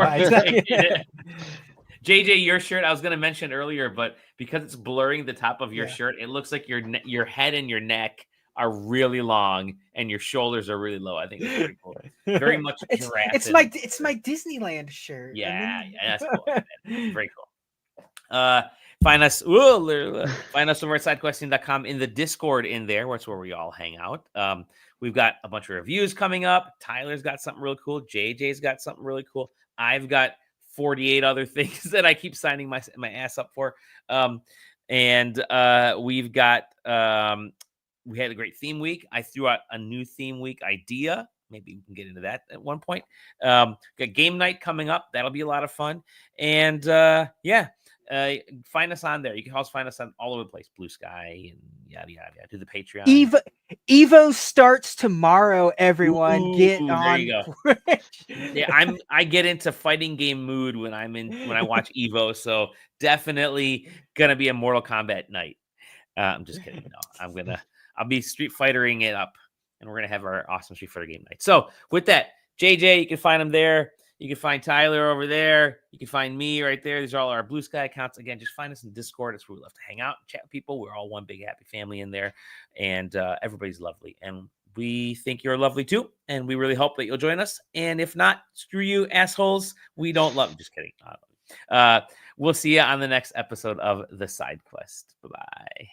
JJ, your shirt, I was going to mention earlier, but because it's blurring the top of your shirt, it looks like your head and your neck are really long and your shoulders are really low. I think it's pretty cool. Very much it's my Disneyland shirt. Yeah, that's cool. Very cool. Find us over at sidequesting.com in the Discord in there. That's where we all hang out. We've got a bunch of reviews coming up. Tyler's got something really cool. JJ's got something really cool. I've got 48 other things that I keep signing my ass up for. And we've got we had a great theme week. I threw out a new theme week idea. Maybe we can get into that at one point. Got game night coming up. That'll be a lot of fun. And find us on there. You can also find us on all over the place. Blue Sky and yada yada yada. Do the Patreon. Evo starts tomorrow. Everyone, get on. There you go. Yeah, I get into fighting game mood when I watch Evo. So definitely gonna be a Mortal Kombat night. I'm just kidding. No, I'll be Street Fightering it up, and we're gonna have our awesome Street Fighter game night. So with that, JJ, you can find him there. You can find Tyler over there. You can find me right there. These are all our Blue Sky accounts. Again, just find us in Discord. It's where we love to hang out and chat with people. We're all one big happy family in there, and everybody's lovely. And we think you're lovely too, and we really hope that you'll join us. And if not, screw you, assholes. We don't love you. Just kidding. We'll see you on the next episode of The Side Quest. Bye-bye.